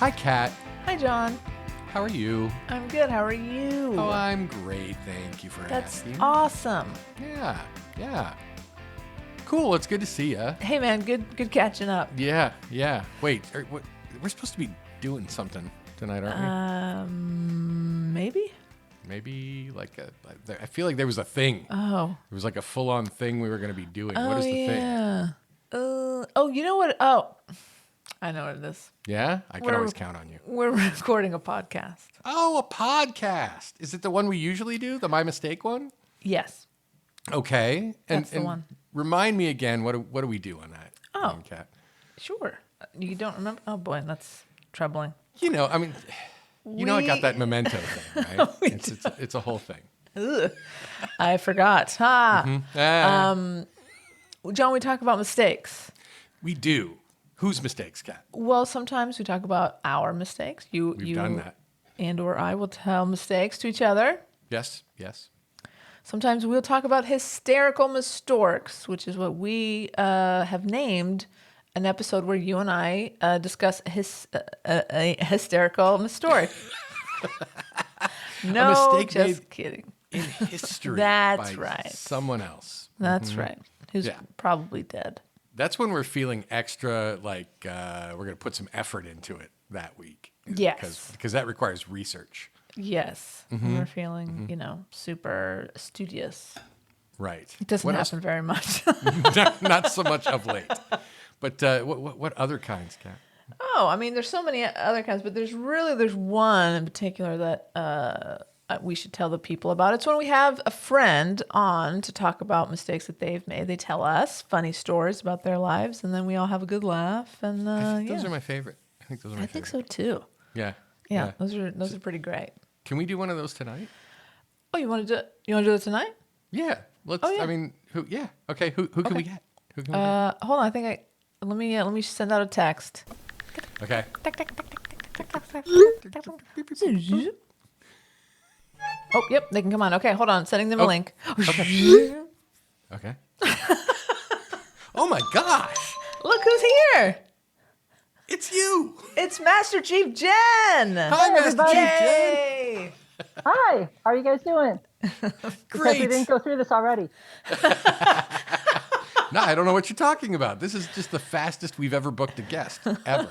Hi, Kat. Hi, John. How are you? I'm good. How are you? Oh, I'm great. Thank you for That's asking. awesome. Yeah. Cool. It's good to see you. Hey, man. Good catching up. Yeah. Wait, we're supposed to be doing something tonight, aren't we? Maybe? Maybe I feel like there was a thing. Oh. There was like a full-on thing we were going to be doing. What is the thing? Yeah. You know what? Oh, I know what it is. Yeah? I can always count on you. We're recording a podcast. Oh, a podcast. Is it the one we usually do? The My Mistake one? Yes. Okay. That's the one. Remind me again, what do we do on that? Oh. Kat? Sure. You don't remember? Oh, boy. That's troubling. I got that memento thing, right? It's a whole thing. Ugh. I forgot. Ha. Mm-hmm. John, we talk about mistakes. We do. Whose mistakes, Kat? Well, sometimes we talk about our mistakes. We've done that. And or I will tell mistakes to each other. Yes. Sometimes we'll talk about hysterical mistorks, which is what we have named an episode where you and I discuss a hysterical mistork. No, mistake just made kidding. In history. That's by right. Someone else. That's right. Who's probably dead. That's when we're feeling extra like we're going to put some effort into it that week. Yes. Because that requires research. Yes. We're feeling, super studious. Right. It doesn't What happen very much. Not so much of late. But what other kinds, Kat? Oh, I mean, there's so many other kinds, but there's one in particular that we should tell the people about. It's when we have a friend on to talk about mistakes that they've made. They tell us funny stories about their lives, and then we all have a good laugh. And I think those are my favorite. I think those are my favorite. I think so too. Yeah. Those are pretty great. Can we do one of those tonight? Oh, you want to do it tonight? Yeah. Let's. Oh, yeah. I mean, who? Yeah. Okay. Who can we get? Who can we Hold on. I think let me send out a text. get? Okay. Oh, yep, they can come on. Okay, hold on. Sending them a link. Okay. Oh my gosh! Look who's here. It's you. It's Master Chief Jen. Hi, Master Chief Jen. Yay. Hi, how are you guys doing? Because Great. we didn't go through this already. No, I don't know what you're talking about. This is just the fastest we've ever booked a guest ever.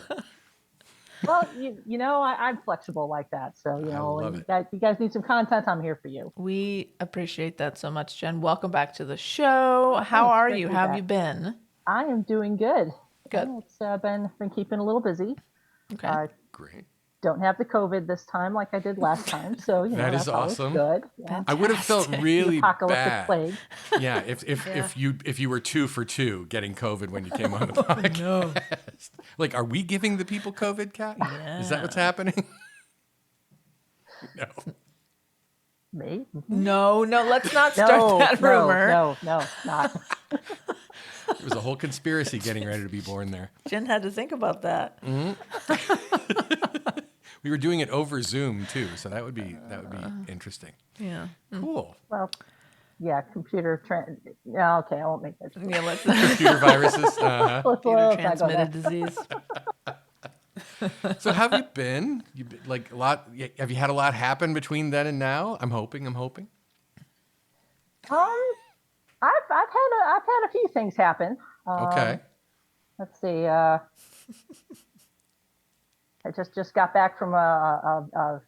Well, I'm flexible like that. So, love you guys need some content, I'm here for you. We appreciate that so much, Jen. Welcome back to the show. How are great you? to be How have back. you been? I am doing good. Good. It's been keeping a little busy. Okay. Great. Don't have the COVID this time like I did last time. So, That is that's always awesome. good. Yeah. I would have felt really Apocalyptic bad. plague. Yeah, if you were 2 for 2 getting COVID when you came on the podcast. No. Like, are we giving the people COVID, Kat? Is that what's happening? No. Me? No, let's not start that rumor. No, not. There was a whole conspiracy getting ready to be born there. Jen had to think about that. We were doing it over Zoom too, so that would be interesting. Yeah. Cool. Well, yeah, yeah, okay, I won't make that. Yeah, let's Computer viruses. Uh-huh. Let's not go there. transmitted disease. So have you been? Like a lot? Have you had a lot happen between then and now? I'm hoping. I've had a few things happen. Okay. Let's see. I just got back from a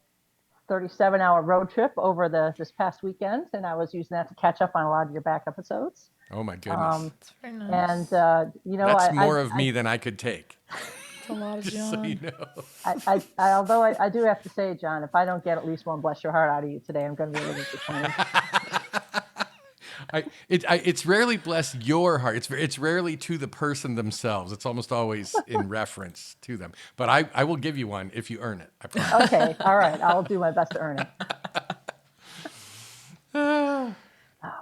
37-hour road trip over this past weekend, and I was using that to catch up on a lot of your back episodes. Oh my goodness. That's very nice. And That's more of me than I could take. It's a lot of Just John. so you know. although I do have to say, John, if I don't get at least one bless your heart out of you today, I'm going to be a little disappointed. It's rarely bless your heart. It's rarely to the person themselves. It's almost always in reference to them. But I will give you one if you earn it. I promise. Okay, all right, I'll do my best to earn it.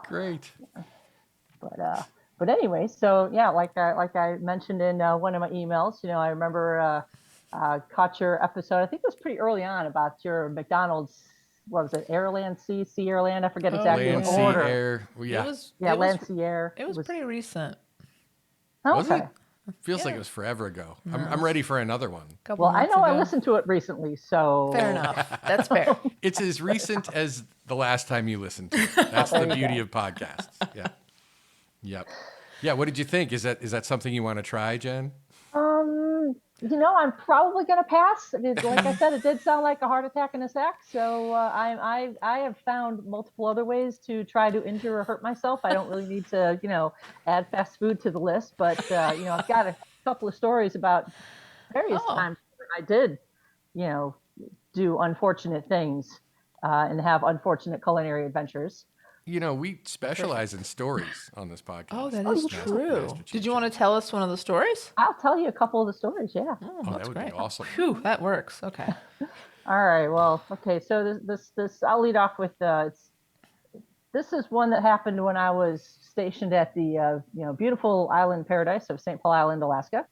Great. But anyway, so yeah, like I mentioned in one of my emails, I remember caught your episode. I think it was pretty early on about your McDonald's. What was it? Airland Sea Airland? I forget exactly Land, what sea, order. air. Well, yeah. Land Sea Air. It was pretty recent. Oh, Was okay. it? Feels like it was forever ago. I'm ready for another one. Couple Well, I months know I ago. listened to it recently, so Fair enough. That's fair. It's as recent as the last time you listened to it. That's the There you beauty go. of podcasts. Yeah. Yep. Yeah. What did you think? Is that something you want to try, Jen? I'm probably going to pass. Like I said, it did sound like a heart attack in a sack. So I have found multiple other ways to try to injure or hurt myself. I don't really need to, add fast food to the list. But I've got a couple of stories about various Oh. times where I did, you know, do unfortunate things and have unfortunate culinary adventures. We specialize in stories on this podcast. Oh, that is Master- true. Master Did Cheat you want to Sheet. tell us one of the stories? I'll tell you a couple of the stories. Yeah. Oh, Oh, that's that would great. be awesome. Phew, that works. Okay. All right. Well, okay. So this I'll lead off with. This is one that happened when I was stationed at the beautiful island paradise of St. Paul Island, Alaska.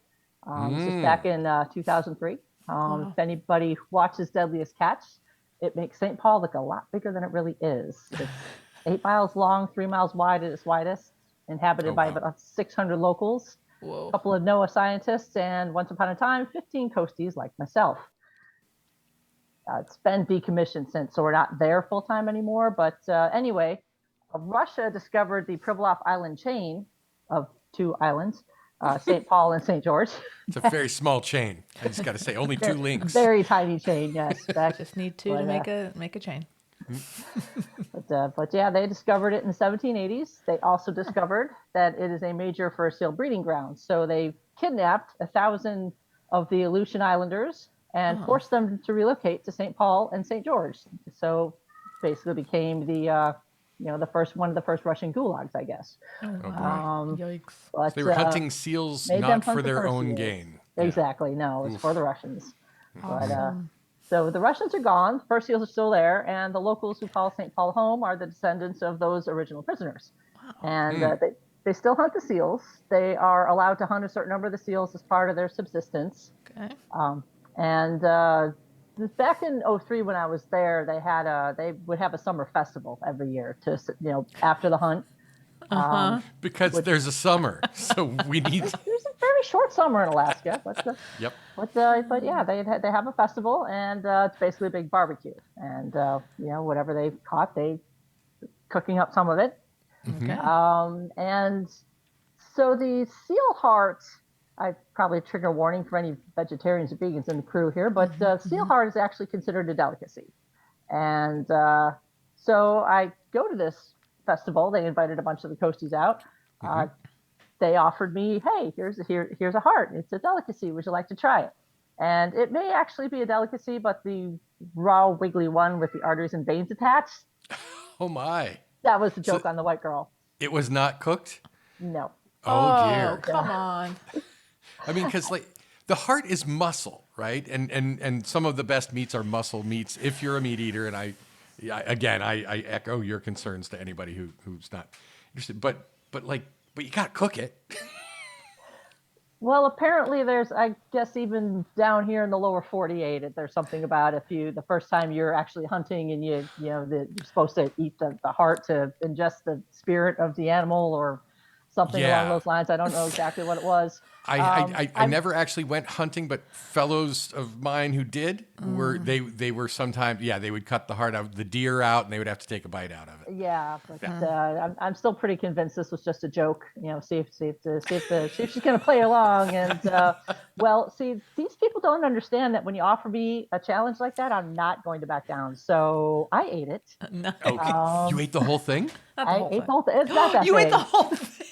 This is back in 2003. Wow. If anybody watches Deadliest Catch, it makes St. Paul look a lot bigger than it really is. It's 8 miles long, 3 miles wide at its widest, inhabited Oh, by wow. about 600 locals, a Whoa. couple of NOAA scientists, and once upon a time, 15 coasties like myself. It's been decommissioned since, so we're not there full time anymore. But anyway, Russia discovered the Pribilov Island chain of 2 islands, St. Paul and St. George. It's a very small chain. I just got to say, only 2 links. Very tiny chain, yes. Just need two to make a chain. But yeah, they discovered it in the 1780s. They also discovered that it is a major fur seal breeding ground. So they kidnapped 1,000 of the Aleutian Islanders and forced them to relocate to St. Paul and St. George. So basically became the one of the first Russian gulags, I guess. Oh, Oh, wow. boy. Yikes. But, They were hunting seals made them not hunt for the their fur own seals. gain. Exactly. No, it's for the Russians. But, Awesome. so the Russians are gone, the fur seals are still there, and the locals who call St. Paul home are the descendants of those original prisoners. And they still hunt the seals. They are allowed to hunt a certain number of the seals as part of their subsistence. Okay. Back in '03 when I was there, they would have a summer festival every year to after the hunt. Because there's a summer, so we need. There's a very short summer in Alaska, Yep. but yeah, they have a festival, and it's basically a big barbecue, and whatever they caught, they cooking up some of it. Okay. And so the seal heart, I probably trigger a warning for any vegetarians or vegans in the crew here, but seal heart is actually considered a delicacy. And so I go to this festival. They invited a bunch of the coasties out. They offered me, hey, here's a heart. It's a delicacy. Would you like to try it? And it may actually be a delicacy, but the raw, wiggly one with the arteries and veins attached, Oh my! that was the joke on the white girl. It was not cooked. No. Oh dear. Come on. I mean, because the heart is muscle, right? And some of the best meats are muscle meats. If you're a meat eater, and I echo your concerns to anybody who's not interested. But you gotta cook it. Well, apparently there's, I guess, even down here in the lower 48, there's something about the first time you're actually hunting and you're supposed to eat the heart to ingest the spirit of the animal or something Yeah. along those lines. I don't know exactly what it was. I never actually went hunting, but fellows of mine who did they were sometimes they would cut the heart out, the deer out, and they would have to take a bite out of it. Yeah, but I'm still pretty convinced this was just a joke. See if she's going to play along. And these people don't understand that when you offer me a challenge like that, I'm not going to back down. So I ate it. No. Okay, you ate the whole thing? I ate the whole thing. It's not that You big. ate the whole thing.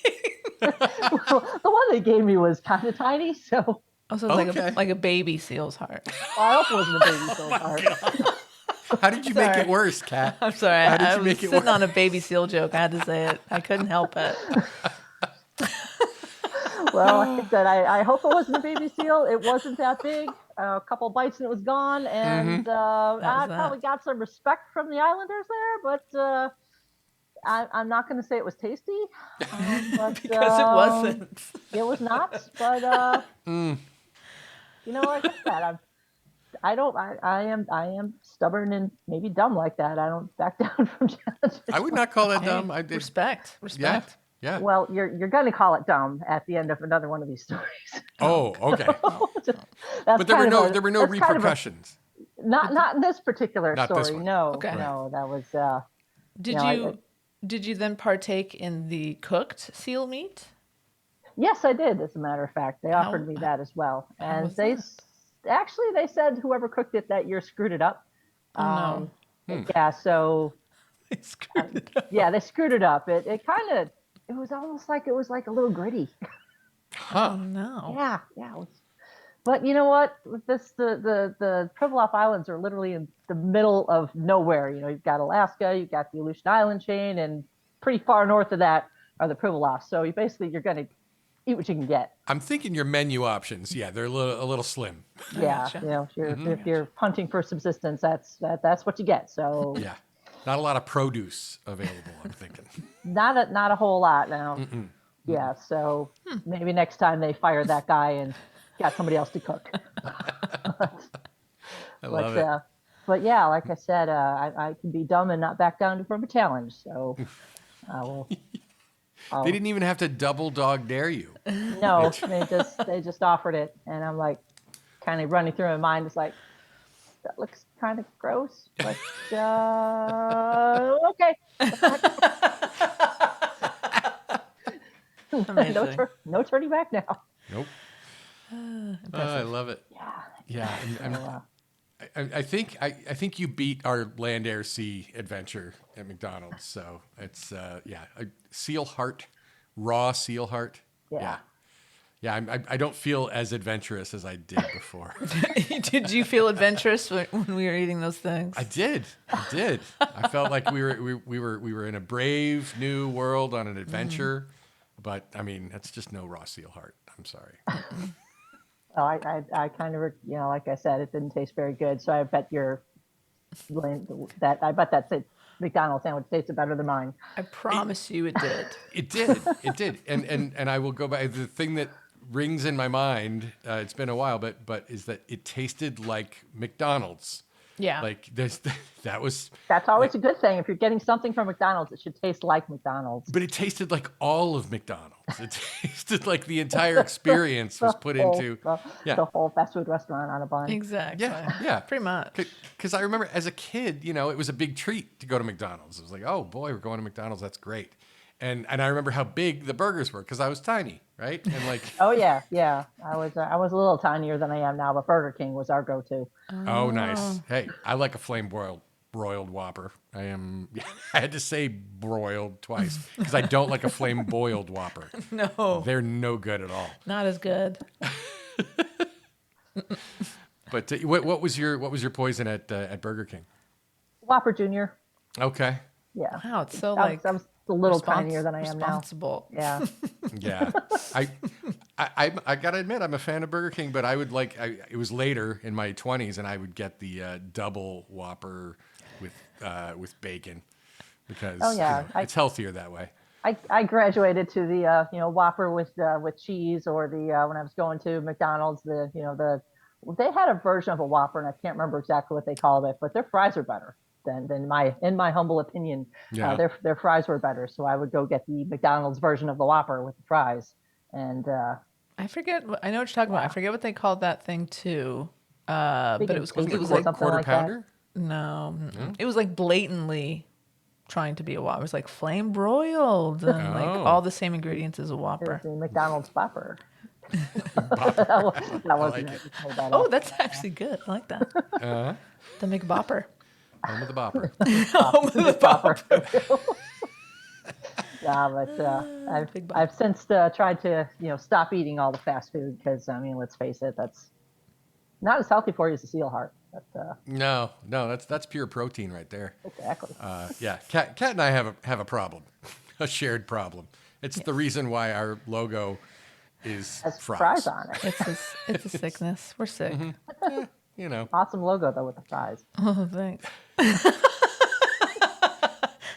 The one they gave me was kind of tiny, so Oh, so it's Okay. like a baby seal's heart. I hope it wasn't a baby seal heart. How did you make Sorry. it worse, Kat? I'm sorry. How did I you was make it sitting work? on a baby seal joke. I had to say it. I couldn't help it. Well, like I said, I hope it wasn't a baby seal. It wasn't that big. A couple bites and it was gone. And I that. probably got some respect from the Islanders there, but I'm not going to say it was tasty. But, Because it wasn't. It was not. But like I said, I am stubborn and maybe dumb like that. I don't back down from challenges. I would not call that dumb. Respect. Yeah, Yeah. Well, you're going to call it dumb at the end of another one of these stories. Oh, okay. That's But there were kind of no a, there were no that's kind of a, repercussions. not in this particular Not this story. one. No, Okay. no, that was Did did you then partake in the cooked seal meat? yes, I did. As a matter of fact, they How- offered me that as well, how and was they that? actually they said whoever cooked it that year screwed it up. Oh no. Yeah, so They screwed it up. yeah, they screwed it up. It kind of it was almost like it was like a little gritty. Oh no. Yeah. But you know what? With this, the Pribilof Islands are literally in the middle of nowhere. You know, you've got Alaska, you've got the Aleutian Island chain, and pretty far north of that are the Pribilofs. So you're going to eat what you can get. I'm thinking your menu options. Yeah, they're a little slim. Yeah, gotcha. you know, if you're hunting for subsistence, that's what you get. So Yeah. Not a lot of produce available, I'm thinking. not a whole lot now. Yeah, so maybe next time they fire that guy and got somebody else to cook. I love it. But yeah, like I said, I can be dumb and not back down from a challenge. So I will. They didn't even have to double dog dare you. No, they just offered it, and I'm like, kind of running through my mind. It's like that looks kind of gross, but okay. Amazing. No turning back now. Nope. I love it. Yeah. Yeah. I think you beat our land, air, sea adventure at McDonald's. So it's a seal heart, raw seal heart. Yeah. Yeah. I don't feel as adventurous as I did before. Did you feel adventurous when we were eating those things? I did. I felt like we were in a brave new world on an adventure. But I mean, that's just no raw seal heart. I'm sorry. Well, I kind of, like I said, it didn't taste very good. So I bet that McDonald's sandwich tasted better than mine. I promise you it did. It did. And I will go back. The thing that rings in my mind, it's been a while, but is that it tasted like McDonald's. Yeah. Like that was. That's always a good thing. If you're getting something from McDonald's, it should taste like McDonald's. But it tasted like all of McDonald's. It tasted like the entire experience was put into. The whole fast food restaurant on a bun. Exactly. Yeah. Pretty much. Because I remember as a kid, it was a big treat to go to McDonald's. It was like, oh boy, we're going to McDonald's. That's great. And I remember how big the burgers were because I was tiny, right? And like, Oh yeah. I was a little tinier than I am now, but Burger King was our go-to. oh, nice. Hey, I like a flame broiled Whopper. I had to say broiled twice because I don't like a flame boiled Whopper. No, They're no good at all. not as good. But what was your poison at Burger King? Whopper Junior. Okay. Yeah. Wow, it's so I was a little tinier than I am now. responsible. Yeah. Yeah, I gotta admit I'm a fan of Burger King, but I would it was later in my 20s, and I would get the double Whopper with bacon because it's healthier that way. I graduated to the Whopper with cheese, or the when I was going to McDonald's, they had a version of a Whopper, and I can't remember exactly what they called it, but their fries are better than in my humble opinion. Yeah. Their fries were better, so I would go get the McDonald's version of the Whopper with the fries. And I forget. I know what you're talking about. I forget what they called that thing too. But it was Bacon like something Quarter like pounder. no, it was like blatantly trying to be a Whopper. It was like flame broiled and like all the same ingredients as a that. It Whopper. was the McDonald's Whopper. Bopper. That wasn't like it. Made that Oh, up. that's actually good. I like that. The McBopper. Home of the Bopper. Yeah, but Big bite. I've since tried to stop eating all the fast food because I mean, let's face it, that's not as healthy for you as a seal heart. But, No, that's pure protein right there. exactly. Yeah, Kat and I have a problem, a shared problem. It's the reason why our logo is Has fries. fries on it. It's a sickness. We're sick. Awesome logo though with the fries. Oh, thanks.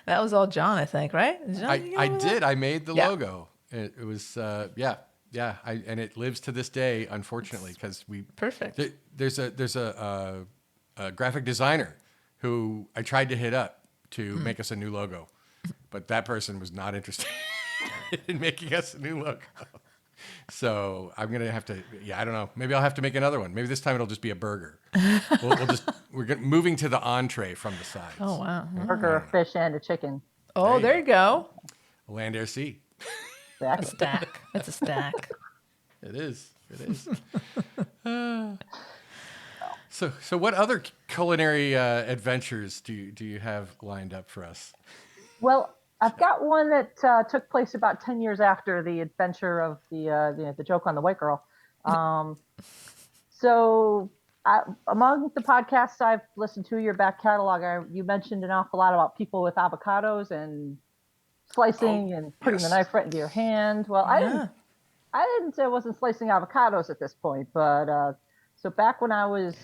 That was all John, I think, right? John, you I know did. I made the Yeah. logo. It was yeah. And it lives to this day, unfortunately, because Perfect. There's a graphic designer who I tried to hit up to make us a new logo, but that person was not interested. in making us a new logo. So I'm gonna have to. Yeah, I don't know. Maybe I'll have to make another one. Maybe this time it'll just be a burger. We're moving to the entree from the sides. Oh wow. Burger, a fish, and a chicken. Oh, there you go. Land, air, sea. Exactly. Stack. That's a stack. It is. It is. So what other culinary adventures do you have lined up for us? Well, I've got one that took place about 10 years after the adventure of the joke on the white girl. Among the podcasts I've listened to, your back catalog, you mentioned an awful lot about people with avocados and slicing and putting the knife right into your hand. Well, I wasn't slicing avocados at this point, but so back when I was,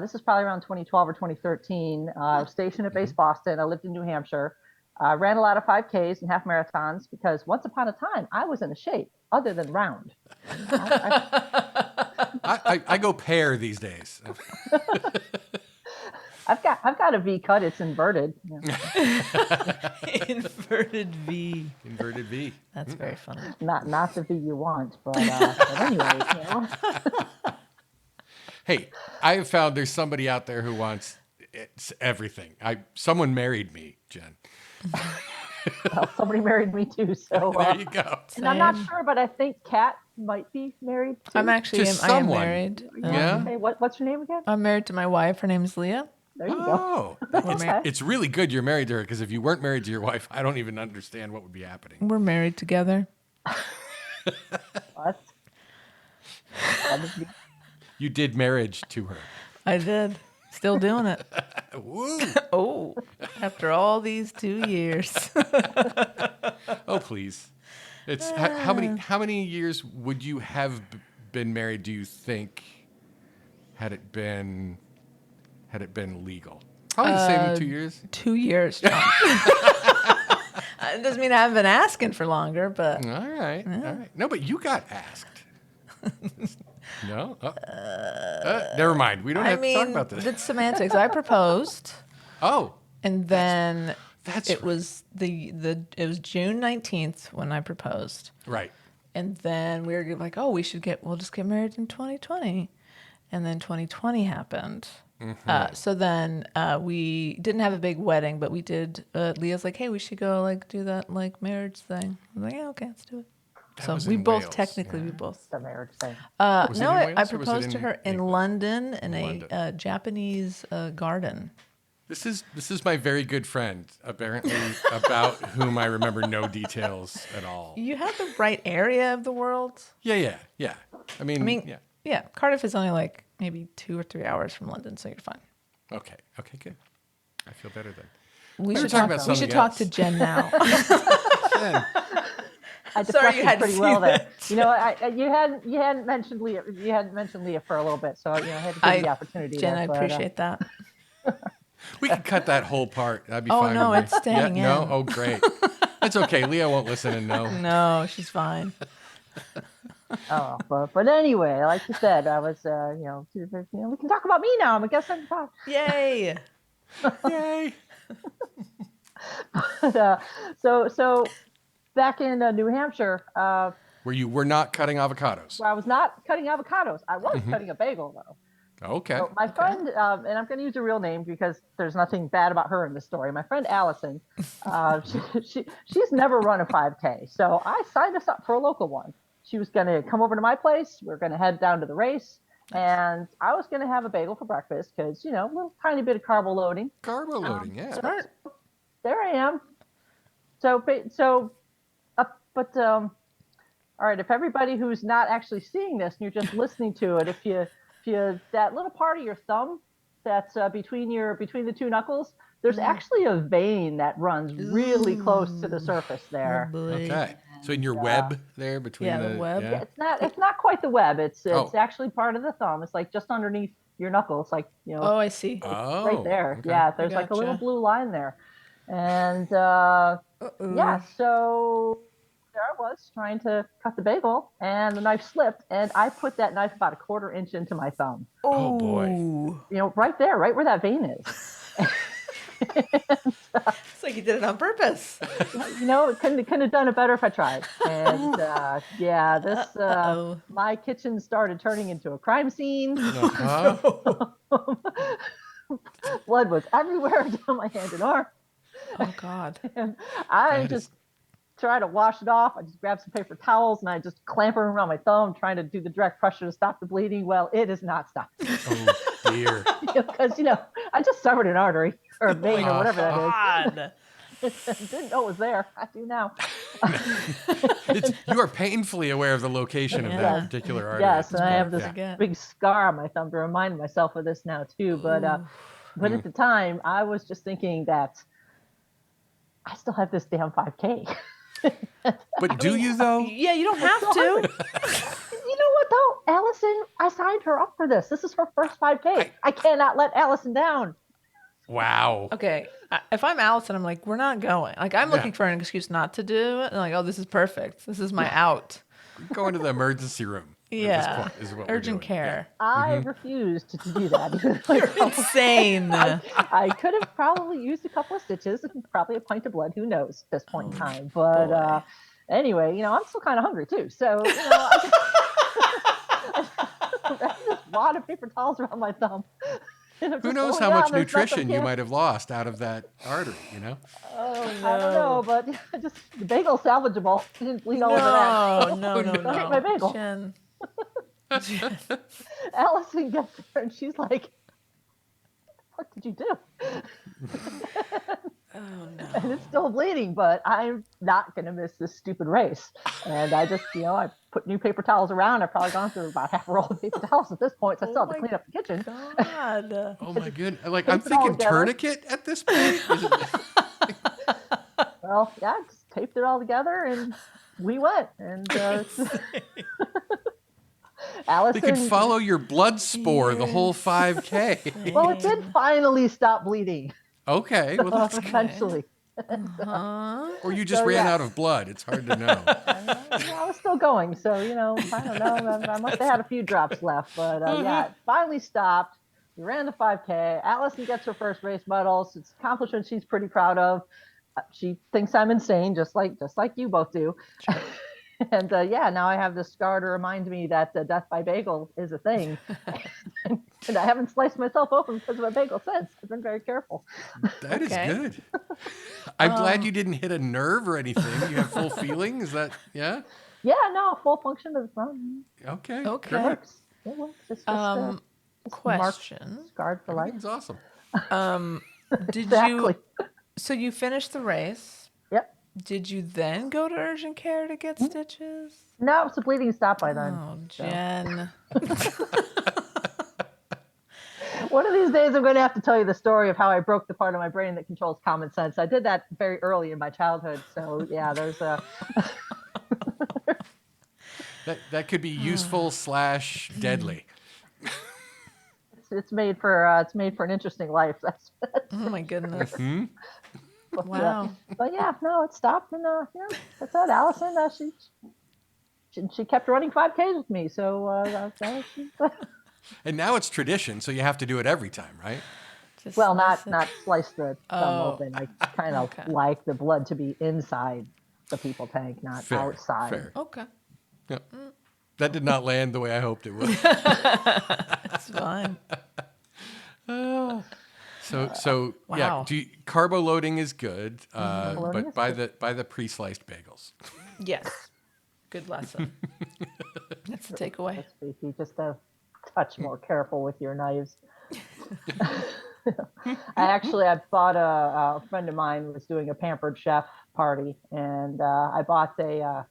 this is probably around 2012 or 2013, I was stationed at Base Boston. I lived in New Hampshire. Ran a lot of 5Ks and half marathons because once upon a time I was in a shape other than round. I go pear these days. I've got a V cut. It's inverted. Inverted V. Inverted V. That's very funny. Not the V you want, but anyway, you know. Hey, I have found there's somebody out there who wants everything. Someone married me, Jen. Well, somebody married me too, so There you go. and I'm not sure, but I think Kat might be married too. I'm actually To I am someone. married. Yeah. Okay, what's your name again? I'm married to my wife. Her name's Leah. There you go. Oh, We're, mar- it's really good you're married to her because if you weren't married to your wife, I don't even understand what would be happening. we're married together. What? You did marriage to her. I did. Still doing it. Woo! Oh, after all these 2 years. Oh, please. It's how many years would you have been married? Do you think had it been legal? Probably the same 2 years. 2 years. John. It doesn't mean I haven't been asking for longer, but All right, all right. No, but you got asked. No, never mind. We don't I have to talk mean, about this. it's semantics. I proposed, Oh, and then that's it was it was June 19th when I proposed. right. And then we were like, oh, we'll just get married in 2020. And then 2020 happened. So then we didn't have a big wedding, but we did. Leah's like, hey, we should go do that marriage thing. I was like, yeah, okay, let's do it. So was we in both Wales, technically, yeah. we both. The marriage thing. Was it No, in I Wales or was it proposed to in her in England? London in London. a Japanese garden. This is my very good friend, apparently, about whom I remember no details at all. You have the right area of the world. Yeah. I mean, yeah. Yeah, Cardiff is only maybe 2 or 3 hours from London, so you're fine. Okay, good. I feel better then. We were should talking talk. about We should something talk else. to Jen now. Jen, I Sorry, you deflected had to pretty see well there. that. You know, you hadn't mentioned Leah. You hadn't mentioned Leah for a little bit, so I had to give you the opportunity. Jen, there, I but, appreciate that. we could cut that whole part. That'd be Oh, fine. no, with me. it's staying yeah, No, in. oh great. That's okay. Leah won't listen and know. No, she's fine. but anyway, like you said, I was we can talk about me now. I'm a guest on the pod. Yay! Yay! So back in New Hampshire, Where you were not cutting avocados. where I was not cutting avocados, I was cutting a bagel though. Okay. So my friend, and I'm going to use a real name because there's nothing bad about her in this story. My friend Allison, she's never run a 5K, so I signed us up for a local one. She was going to come over to my place. We're going to head down to the race, and I was going to have a bagel for breakfast because a little tiny bit of carb loading. Carbo loading, yeah. Smart. There I am. All right. If everybody who's not actually seeing this and you're just listening to it, if you that little part of your thumb that's between the two knuckles, there's actually a vein that runs really close to the surface there. Okay. So in your web there between Yeah, the web. Yeah. It's not quite the web. It's Oh. actually part of the thumb. It's like just underneath your knuckle. It's like Oh, I see. Oh, right there. okay. Yeah, there's like a little Gotcha. blue line there. And yeah, so there I was trying to cut the bagel and the knife slipped and I put that knife about a 1/4 inch into my thumb. Oh, boy. Ooh. Right there, right where that vein is. It's Like you did it on purpose. Couldn't have done it better if I tried. And yeah, Uh-oh. my kitchen started turning into a crime scene. Uh-huh. Blood was everywhere down my hand and arm. Oh God. And I That just is- try to wash it off. I just grab some paper towels and I just clamp them around my thumb, trying to do the direct pressure to stop the bleeding. Well, it is not stopping Oh dear. because I just severed an artery or a vein or whatever that God. is. Didn't know it was there. I do now. You are painfully aware of the location of Yeah. that particular artery. Yes, and I have Yeah. this big scar on my thumb to remind myself of this now too. But at the time, I was just thinking that I still have this damn 5K. But do you though? Yeah, you don't have so to. You know what though, Allison? I signed her up for this. This is her first 5K. I cannot let Allison down. Wow. Okay, if I'm Allison, I'm like, we're not going. Like, I'm looking for an excuse not to do it. And like, oh, this is perfect. This is my out. Going to the emergency room. At Yeah. this point is what we're Urgent doing. care. I refused to do that. Insane. I could have probably used a couple of stitches and probably a pint of blood. Who knows at this point in time? But boy. anyway, I'm still kind of hungry too. So I have this wad of paper tawls around my thumb. And I'm Who just knows holding how it much out, and there's nothing nutrition you can- might have lost out of that artery, Oh I don't know, but just the bagel salvageable. It didn't bleed all over that. No, no, Don't hit my bagel. Jen. Allison gets there and she's like, "What did you do?" Oh no. And it's still bleeding, but I'm not going to miss this stupid race. And I just, I put new paper towels around. I've probably gone through about half a roll of paper towels at this point, so I still have to my clean up the kitchen. God. Oh my goodness. Like, I'm Tape it all thinking together. tourniquet at this point. Is it- Well, yeah, I just taped it all together and we went. And Allison, They could follow your blood spore the whole 5K. well, it did finally stop bleeding Okay. Well, that's good. eventually. Huh? Or you just So, ran yeah. out of blood. It's hard to know. I was still going, so I don't know. I must have had a few drops left, but yeah, it finally stopped. We ran the 5K. Allison gets her first race medal. So it's an accomplishment she's pretty proud of. She thinks I'm insane, just like you both do. And yeah, now I have this scar to remind me that death by bagel is a thing. And I haven't sliced myself open because of a bagel since. I've been very careful. That is Okay. good. I'm glad you didn't hit a nerve or anything. You have full feeling. Is that, yeah? Yeah, no, full function of the thumb. Okay. Okay. It works. It works. It's just, just marked, Question. scarred for life. Everything's awesome. Did Exactly. So you finished the race. Yep. Did you then go to urgent care to get stitches? No, it's the bleeding stopped by then. Oh, Jen. One of these days, I'm going to have to tell you the story of how I broke the part of my brain that controls common sense. I did that very early in my childhood. So yeah, there's a. That could be useful / deadly. It's made for an interesting life. Oh my goodness. But, Wow. but yeah, no, it stopped, and that's it. Allison, she kept running 5Ks with me, so And now it's tradition, so you have to do it every time, right? Just well, slice it. not slice the thumb Oh. open. I kind of Okay. like the blood to be inside the people tank, not Fair. outside. Fair. Okay. Yep. That did not land the way I hoped it would. That's fine. So yeah, Wow. carbo loading is good, Loading but is by the pre-sliced bagels. Yes. Good lesson. That's the takeaway. Be just a touch more careful with your knives. I bought a friend of mine was doing a Pampered Chef party, and I bought a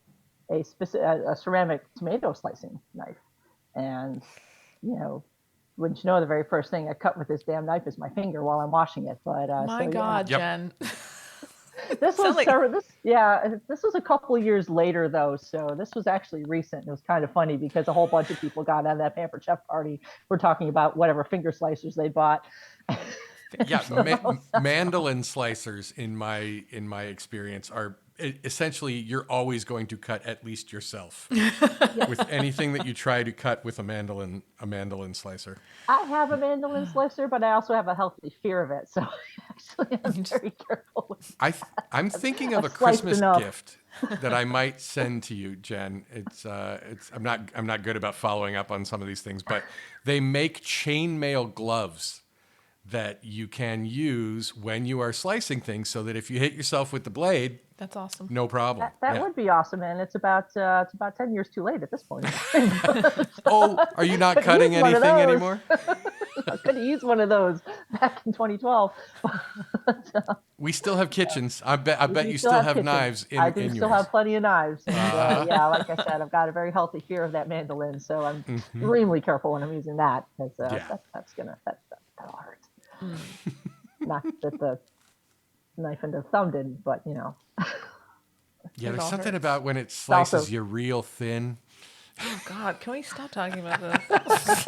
ceramic tomato slicing knife, and wouldn't you know, the very first thing I cut with this damn knife is my finger while I'm washing it. But My so, God, Yep. Jen. this was Sound like- this was a couple of years later though, so this was actually recent. It was kind of funny because a whole bunch of people got on that Pampered Chef party. We're talking about whatever finger slicers they bought. Yeah, mandolin slicers in my experience are essentially you're always going to cut at least yourself with anything that you try to cut with a mandolin slicer. I have a mandolin slicer, but I also have a healthy fear of it. So actually, I'm very careful with I'm thinking of a I've sliced Christmas enough. gift that I might send to you, Jen. I'm not good about following up on some of these things, but they make chainmail gloves that you can use when you are slicing things, so that if you hit yourself with the blade, That's awesome. no problem. that Yeah. would be awesome, and it's about 10 years too late at this point. Oh, are you not cutting use one of anything those. anymore? I could have used one of those back in 2012. We still have kitchens. I bet We you still have kitchens. knives in I do in still yours. have plenty of knives. And, yeah, like I said, I've got a very healthy fear of that mandolin, so I'm extremely careful when I'm using that, because Yeah. that'll hurt. Not that the knife into the thumb didn't, but Yeah, It there's all something hurts. about when it slices also- you real thin. Oh God, can we stop talking about this?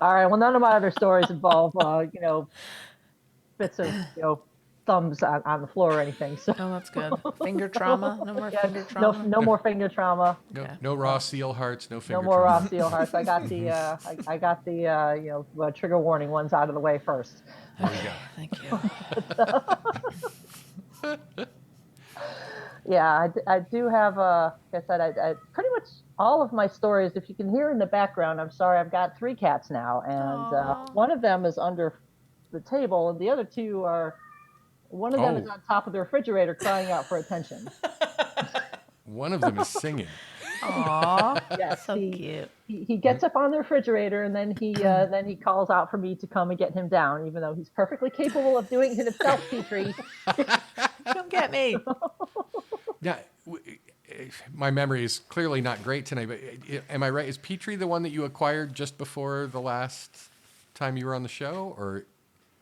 All right. Well, none of my other stories involve, bits of, thumbs on the floor or anything. So Oh, that's good. Finger trauma. No more yeah, finger no, trauma. no more finger trauma. No, Okay. no raw seal hearts, no finger No more trauma. steel hearts. I got the, I got the, trigger warning ones out of the way first. There you go. Thank you. Yeah, I do have, like I said, I pretty much all of my stories, if you can hear in the background, I'm sorry, I've got 3 cats now, and Aw. one of them is under the table, and the other 2 are, one of them is Oh. on top of the refrigerator crying out for attention. One of them is singing. Aw, Yes, so cute. he gets up on the refrigerator, and then he calls out for me to come and get him down, even though he's perfectly capable of doing it himself, Petrie. Come get me. Yeah, my memory is clearly not great tonight, but am I right? Is Petrie the one that you acquired just before the last time you were on the show, or?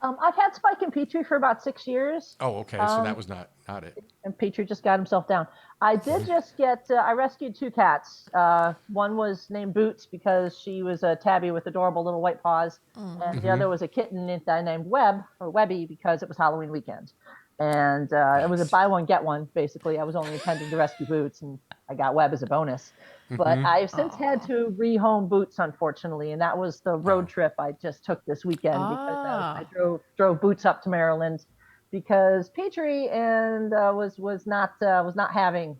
I've had Spike and Petrie for about 6 years. Oh, okay, so that was not it. And Petrie just got himself down. I did just get, I rescued 2 cats. One was named Boots because she was a tabby with adorable little white paws. And the other was a kitten that I named Web, or Webby, because it was Halloween weekend. And it was a buy one, get one, basically. I was only intending to rescue Boots, and I got Web as a bonus. But I've since had to rehome Boots, unfortunately, and that was the road trip I just took this weekend because I drove Boots up to Maryland because Petrie and was not having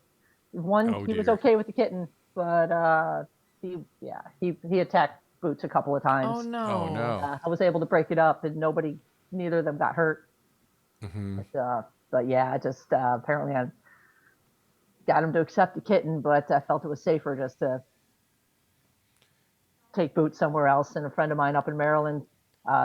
one. Oh, he was dear. okay with the kitten, but he attacked Boots a couple of times. Oh no. Oh no. I was able to break it up, and neither of them got hurt. But yeah, I just apparently I got him to accept the kitten, but I felt it was safer just to take Boots somewhere else. And a friend of mine up in Maryland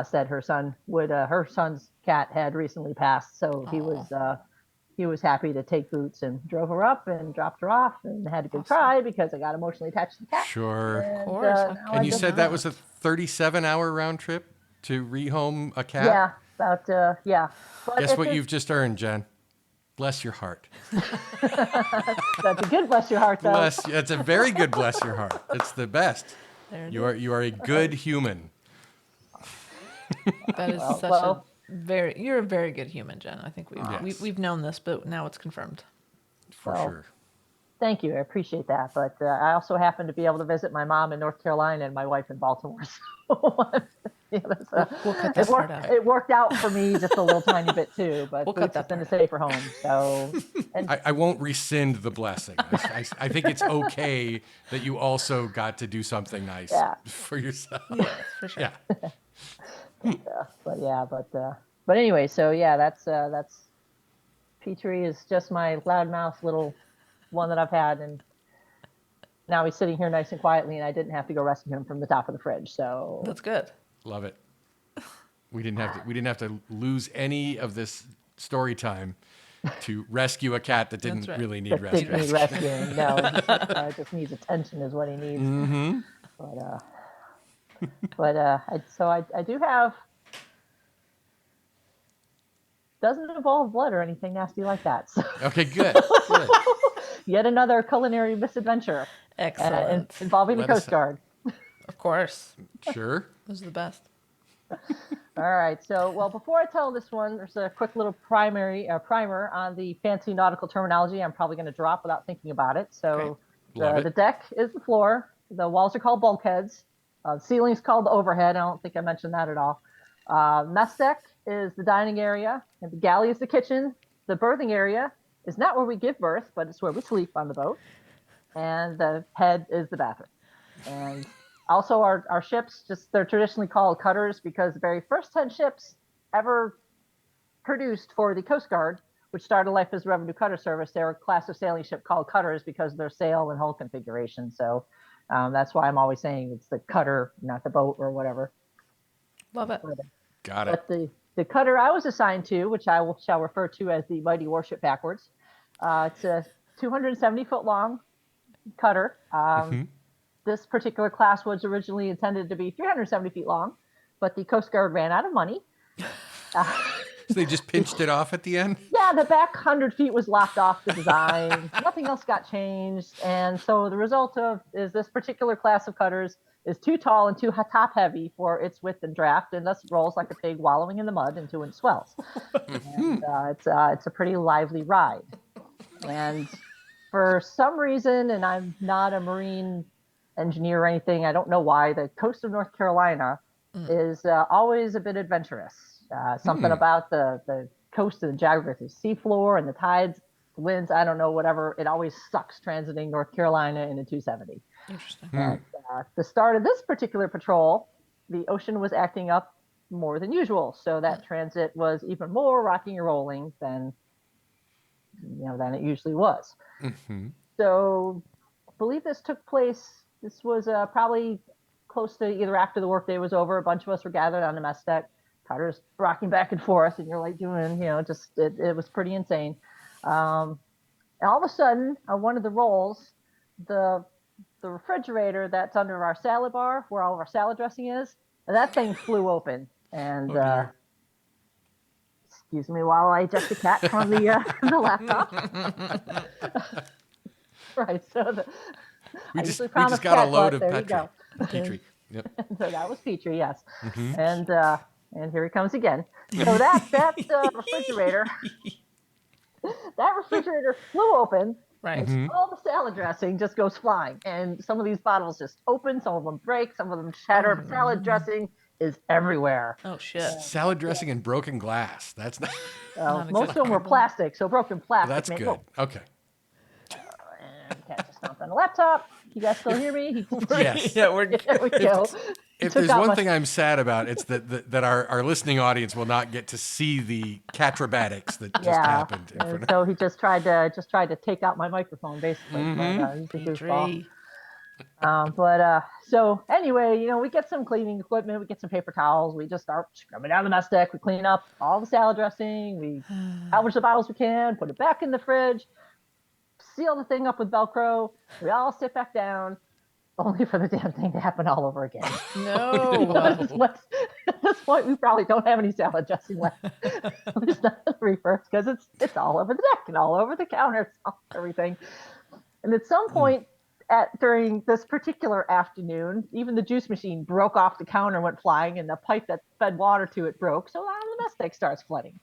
said her son's cat had recently passed, so he was happy to take Boots and drove her up and dropped her off and had a good cry because I got emotionally attached to the cat. Sure. And, course, now okay. I And you just- said that was a 37-hour round trip to rehome a cat? yeah, about yeah. But Guess if what it's- you've just earned, Jen? Bless your heart. That's a good bless your heart though. It's a very good bless your heart. It's the best. There it You are a good human. is. That is such well. you're a very good human, Jen. I think Yes. we've known this, but now it's confirmed. For Well, sure. Thank you. I appreciate that. But I also happen to be able to visit my mom in North Carolina and my wife in Baltimore. So We'll cut this part out. it worked out for me just a little tiny bit too. But We'll cut Boots is that in a part safer home. So, and I won't rescind the blessing. I think it's okay that you also got to do something nice Yeah. for yourself. Yes, for sure. Yeah. but anyway, so yeah, that's Petrie is just my loudmouth little one that I've had, and now he's sitting here nice and quietly, and I didn't have to go rescue him from the top of the fridge. So That's good. Love it. We didn't have to lose any of this story time to rescue a cat that didn't That's right. really need that rescue. didn't need rescuing. No, he just needs attention is what he needs. Mm-hmm. I do have. Doesn't involve blood or anything nasty like that. So Okay, good. Good. yet another culinary misadventure Excellent. involving the Let us- Coast Guard. Of course. Sure. Those are the best. All right. So, well, before I tell this one, there's a quick little primer on the fancy nautical terminology I'm probably going to drop without thinking about it. So, Okay. Love the it. deck is the floor. The walls are called bulkheads. The ceiling's called the overhead. I don't think I mentioned that at all. Mess deck is the dining area, and the galley is the kitchen. The berthing area is not where we give birth, but it's where we sleep on the boat. And the head is the bathroom. And also our ships, just they're traditionally called cutters because the very first 10 ships ever produced for the Coast Guard, which started life as revenue cutter service, they were a class of sailing ship called cutters because of their sail and hull configuration. So that's why I'm always saying it's the cutter, not the boat or whatever. Love it. Got it. But the cutter I was assigned to, which shall refer to as the Mighty Warship Backwards, it's a 270-foot long cutter. This particular class was originally intended to be 370 feet long, but the Coast Guard ran out of money. So they just pinched it off at the end? Yeah, the back 100 feet was lopped off the design. Nothing else got changed. And so the result of is this particular class of cutters is too tall and too top heavy for its width and draft, and thus rolls like a pig wallowing in the mud into it swells. And it's a pretty lively ride. And for some reason, and I'm not a marine engineer or anything, I don't know why, the coast of North Carolina is always a bit adventurous. Something about the coast and the geography, the seafloor and the tides, the winds, I don't know, whatever. It always sucks transiting North Carolina in a 270. Interesting. And the start of this particular patrol, the ocean was acting up more than usual. So that transit was even more rocking and rolling than it usually was. So I believe this took place, this was probably close to either after the workday was over. A bunch of us were gathered on the mess deck, cutters rocking back and forth, and you're like doing, it was pretty insane. And all of a sudden, on one of the rolls, the refrigerator that's under our salad bar, where all of our salad dressing is, that thing flew open. And excuse me while I eject the cat from the laptop. Right. So we just got a load of Petri. Petri. Yep. So that was Petri, yes. And here he comes again. So that refrigerator, flew open. Right. All the salad dressing just goes flying, and some of these bottles just open, some of them break, some of them shatter. But salad dressing is everywhere. Oh shit. Salad dressing and broken glass. That's not. Most of them were plastic, so broken plastic. That's good. Oh. Okay. And cat just stomped on the laptop. You guys still hear me? Yes. Yeah, we're There we go. If there's one thing I'm sad about, it's that our listening audience will not get to see the catrobatics that just happened. And so he just tried to take out my microphone, basically. But, he's a goofball. So anyway, we get some cleaning equipment, we get some paper towels, we just start scrubbing down the mess deck, we clean up all the salad dressing, we salvage the bottles we can, put it back in the fridge, seal the thing up with Velcro, we all sit back down, only for the damn thing to happen all over again. No. At this point, we probably don't have any salad dressing left. At least not the reefers, because it's all over the deck and all over the counters, everything. And at some point during this particular afternoon, even the juice machine broke off the counter and went flying, and the pipe that fed water to it broke. So the mess deck starts flooding.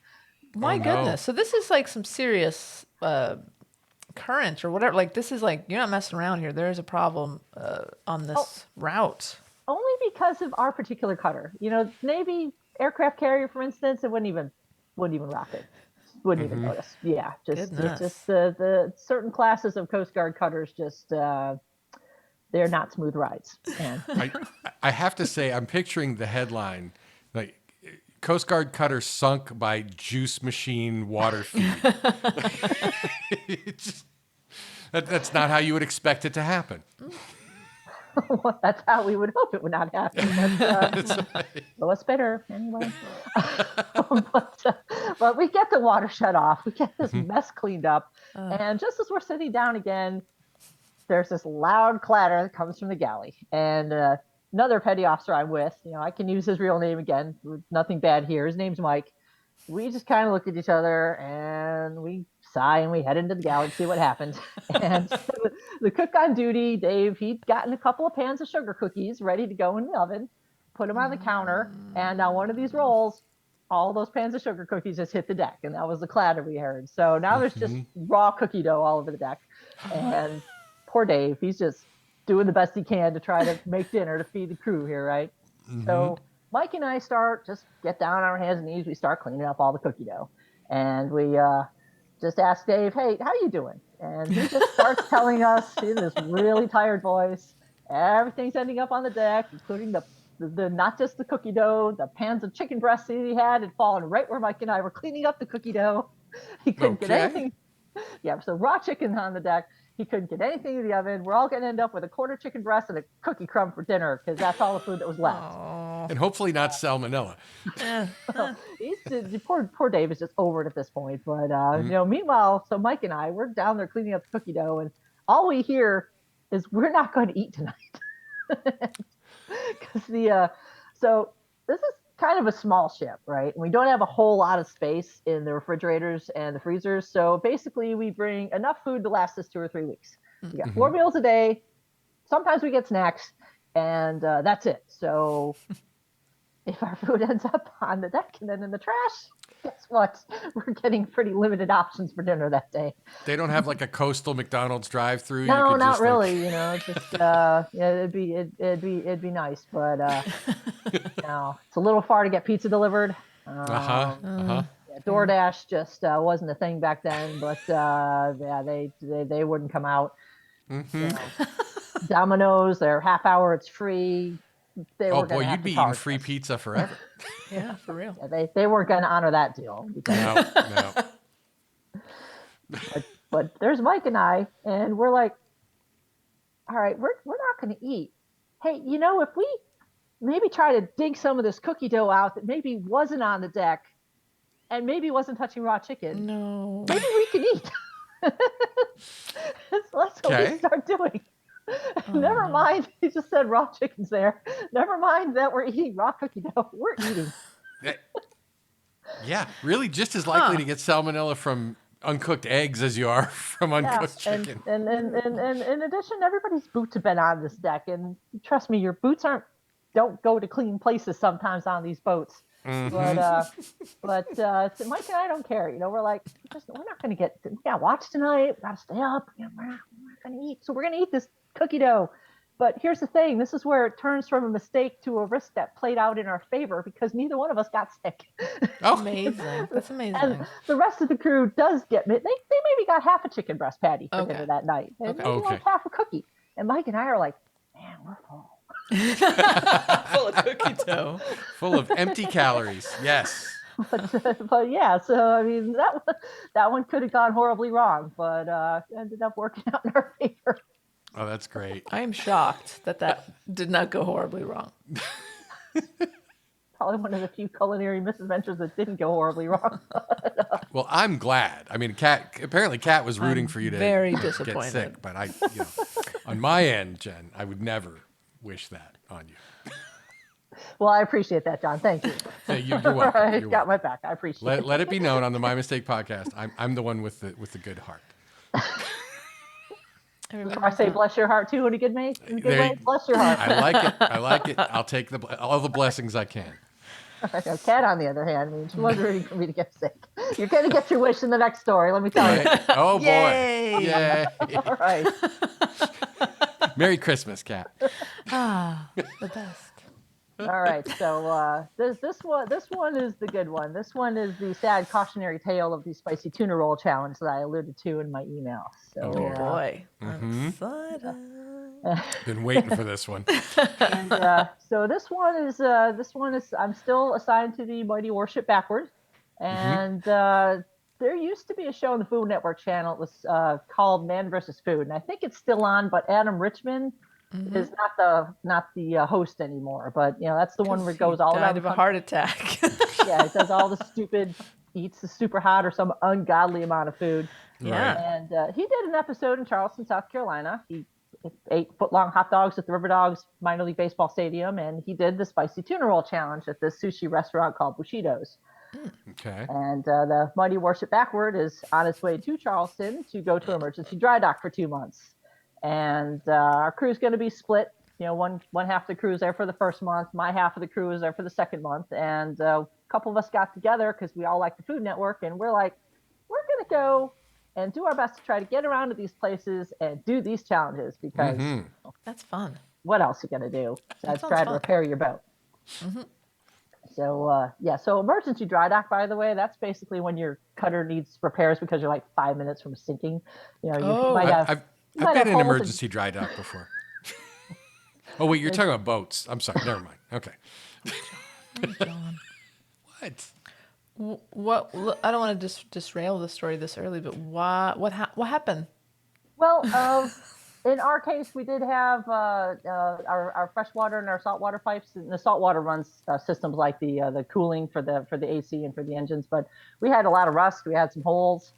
My goodness. So this is like some serious current or whatever. Like this is like, you're not messing around here. There is a problem on this route. Only because of our particular cutter. Navy aircraft carrier, for instance, it wouldn't even rock it. Wouldn't even notice. Yeah, it's just the certain classes of Coast Guard cutters just they're not smooth rides. And I have to say, I'm picturing the headline like Coast Guard cutter sunk by juice machine water feed. That's not how you would expect it to happen. Well, that's how we would hope it would not happen. But, lowest bidder, anyway. But we get the water shut off. We get this mess cleaned up. And just as we're sitting down again, there's this loud clatter that comes from the galley. And another petty officer I'm with, I can use his real name again. Nothing bad here. His name's Mike. We just kind of look at each other and we sigh and we head into the galley to see what happened. And the cook on duty, Dave, he'd gotten a couple of pans of sugar cookies ready to go in the oven. put them on the counter, and on one of these rolls, all those pans of sugar cookies just hit the deck, and that was the clatter we heard. So now there's just raw cookie dough all over the deck, and poor Dave, he's just doing the best he can to try to make dinner to feed the crew here, right? So Mike and I get down on our hands and knees. We start cleaning up all the cookie dough, and we just ask Dave, "Hey, how you doing?" And he just starts telling us in this really tired voice, everything's ending up on the deck, including the not just the cookie dough, the pans of chicken breasts that he had fallen right where Mike and I were cleaning up the cookie dough. He couldn't get anything. Yeah, so raw chicken on the deck. He couldn't get anything in the oven. We're all going to end up with a quarter chicken breast and a cookie crumb for dinner because that's all the food that was left. And hopefully not salmonella. Poor Dave is just over it at this point. But meanwhile, so Mike and I, we're down there cleaning up the cookie dough, and all we hear is we're not going to eat tonight. Because so this is kind of a small ship, right? And we don't have a whole lot of space in the refrigerators and the freezers. So basically, we bring enough food to last us 2 or 3 weeks. We got 4 meals a day. Sometimes we get snacks, and that's it. So if our food ends up on the deck and then in the trash, guess what? We're getting pretty limited options for dinner that day. They don't have like a coastal McDonald's drive-through. No, not really. Just it'd be nice, but it's a little far to get pizza delivered. DoorDash just wasn't a thing back then, but they wouldn't come out. Domino's, they're half hour, it's free. Oh boy, you'd be eating free pizza forever. Yeah, for real. Yeah, they weren't going to honor that deal. No. But there's Mike and I, and we're like, all right, we're not going to eat. Hey, if we maybe try to dig some of this cookie dough out that maybe wasn't on the deck and maybe wasn't touching raw chicken, No. maybe we can eat. That's what we start doing. Never mind, he just said raw chicken's there. Never mind that we're eating raw cookie dough. We're eating. Yeah, really just as likely to get salmonella from uncooked eggs as you are from uncooked chicken. And in addition, everybody's boots have been on this deck. And trust me, your boots don't go to clean places sometimes on these boats. But Mike and I don't care. We're like, we're not going to we got to watch tonight. We got to stay up. We're not going to eat. So we're going to eat this cookie dough. But here's the thing. This is where it turns from a mistake to a risk that played out in our favor because neither one of us got sick. Oh, amazing. That's amazing. And the rest of the crew does get they maybe got half a chicken breast patty for dinner that night. And maybe like half a cookie. And Mike and I are like, man, we're full. Full of cookie dough. Full of empty calories. Yes. But yeah, so I mean that one could have gone horribly wrong, but ended up working out in our favor. Oh, that's great. I am shocked that did not go horribly wrong. Probably one of the few culinary misadventures that didn't go horribly wrong. Well, I'm glad. I mean, Kat was rooting for you to very get disappointed. sick, but on my end, Jen, I would never wish that on you. Well, I appreciate that, John. Thank you. Hey, you're welcome. Right, You're got welcome. my back. I appreciate it. Let it be known on the My Mistake podcast. I'm the one with the good heart. I say bless your heart too in a good way. Bless your heart. I like it. I'll take all the blessings I can. Kat, on the other hand, she wasn't ready for me to get sick. You're going to get your wish in the next story, let me tell you. Oh, boy. Yay. All right. Merry Christmas, Kat. The best. All right. So this one is the good one. This one is the sad cautionary tale of the spicy tuna roll challenge that I alluded to in my email. So, Oh boy. I'm excited. Been waiting for this one. And, so this one is I'm still assigned to the Mighty Warship Backward, and there used to be a show on the Food Network channel. It was called Man vs. Food, and I think it's still on, but Adam Richman is not the host anymore. But that's the one where it goes all died around of a heart attack. Yeah, it does all the stupid, eats the super hot or some ungodly amount of food. Yeah. And he did an episode in Charleston, South Carolina. He ate foot-long hot dogs at the River Dogs minor league baseball stadium, and he did the spicy tuna roll challenge at this sushi restaurant called Bushido's. Okay. And the Mighty Warship Backward is on its way to Charleston to go to emergency dry dock for 2 months. And our crew's going to be split one half of the crew was there for the first month. My half of the crew was there for the second month, and a couple of us got together because we all like the Food Network, and we're like, we're gonna go and do our best to try to get around to these places and do these challenges because That's fun. what else are you gonna do besides sounds try to fun. repair your boat? So so emergency dry dock, by the way, that's basically when your cutter needs repairs because you're like 5 minutes from sinking. You Oh. might have. I've you might been have in holes in- emergency dry dock before. Oh wait, you're talking about boats. I'm sorry. Never mind. Okay. John. What? What? I don't want to disrail the story this early, but what happened? Well, in our case, we did have our freshwater and our saltwater pipes. And the saltwater runs systems like the cooling for the AC and for the engines, but we had a lot of rust. We had some holes.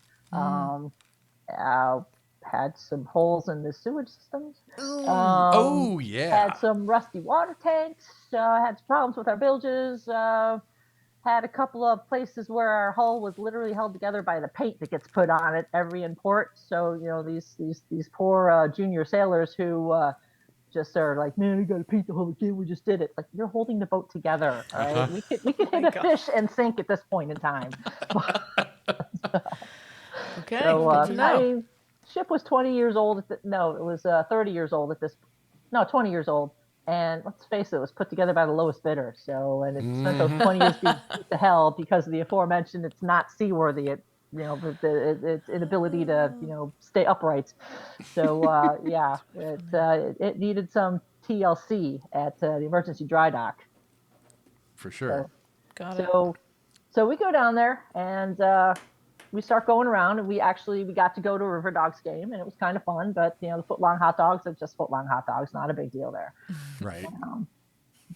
Had some holes in the sewage systems. Oh yeah. Had some rusty water tanks. Had some problems with our bilges. Had a couple of places where our hull was literally held together by the paint that gets put on it every import. So these poor junior sailors who just are like, man, we got to paint the hull again. We just did it. Like, you're holding the boat together. All right? We could hit a fish and sink at this point in time. Okay, So good to know. I mean, ship was 20 years old. No, it was 30 years old at this. No, 20 years old. And let's face it was put together by the lowest bidder. So, and it spent those 20 years being put to hell because of the aforementioned. It's not seaworthy. Its inability to stay upright. So yeah, it needed some TLC at the emergency dry dock. For sure. Got it. So we go down there and we start going around, and we got to go to a River Dogs game, and it was kind of fun. But the foot-long hot dogs are just foot-long hot dogs, not a big deal there. Right.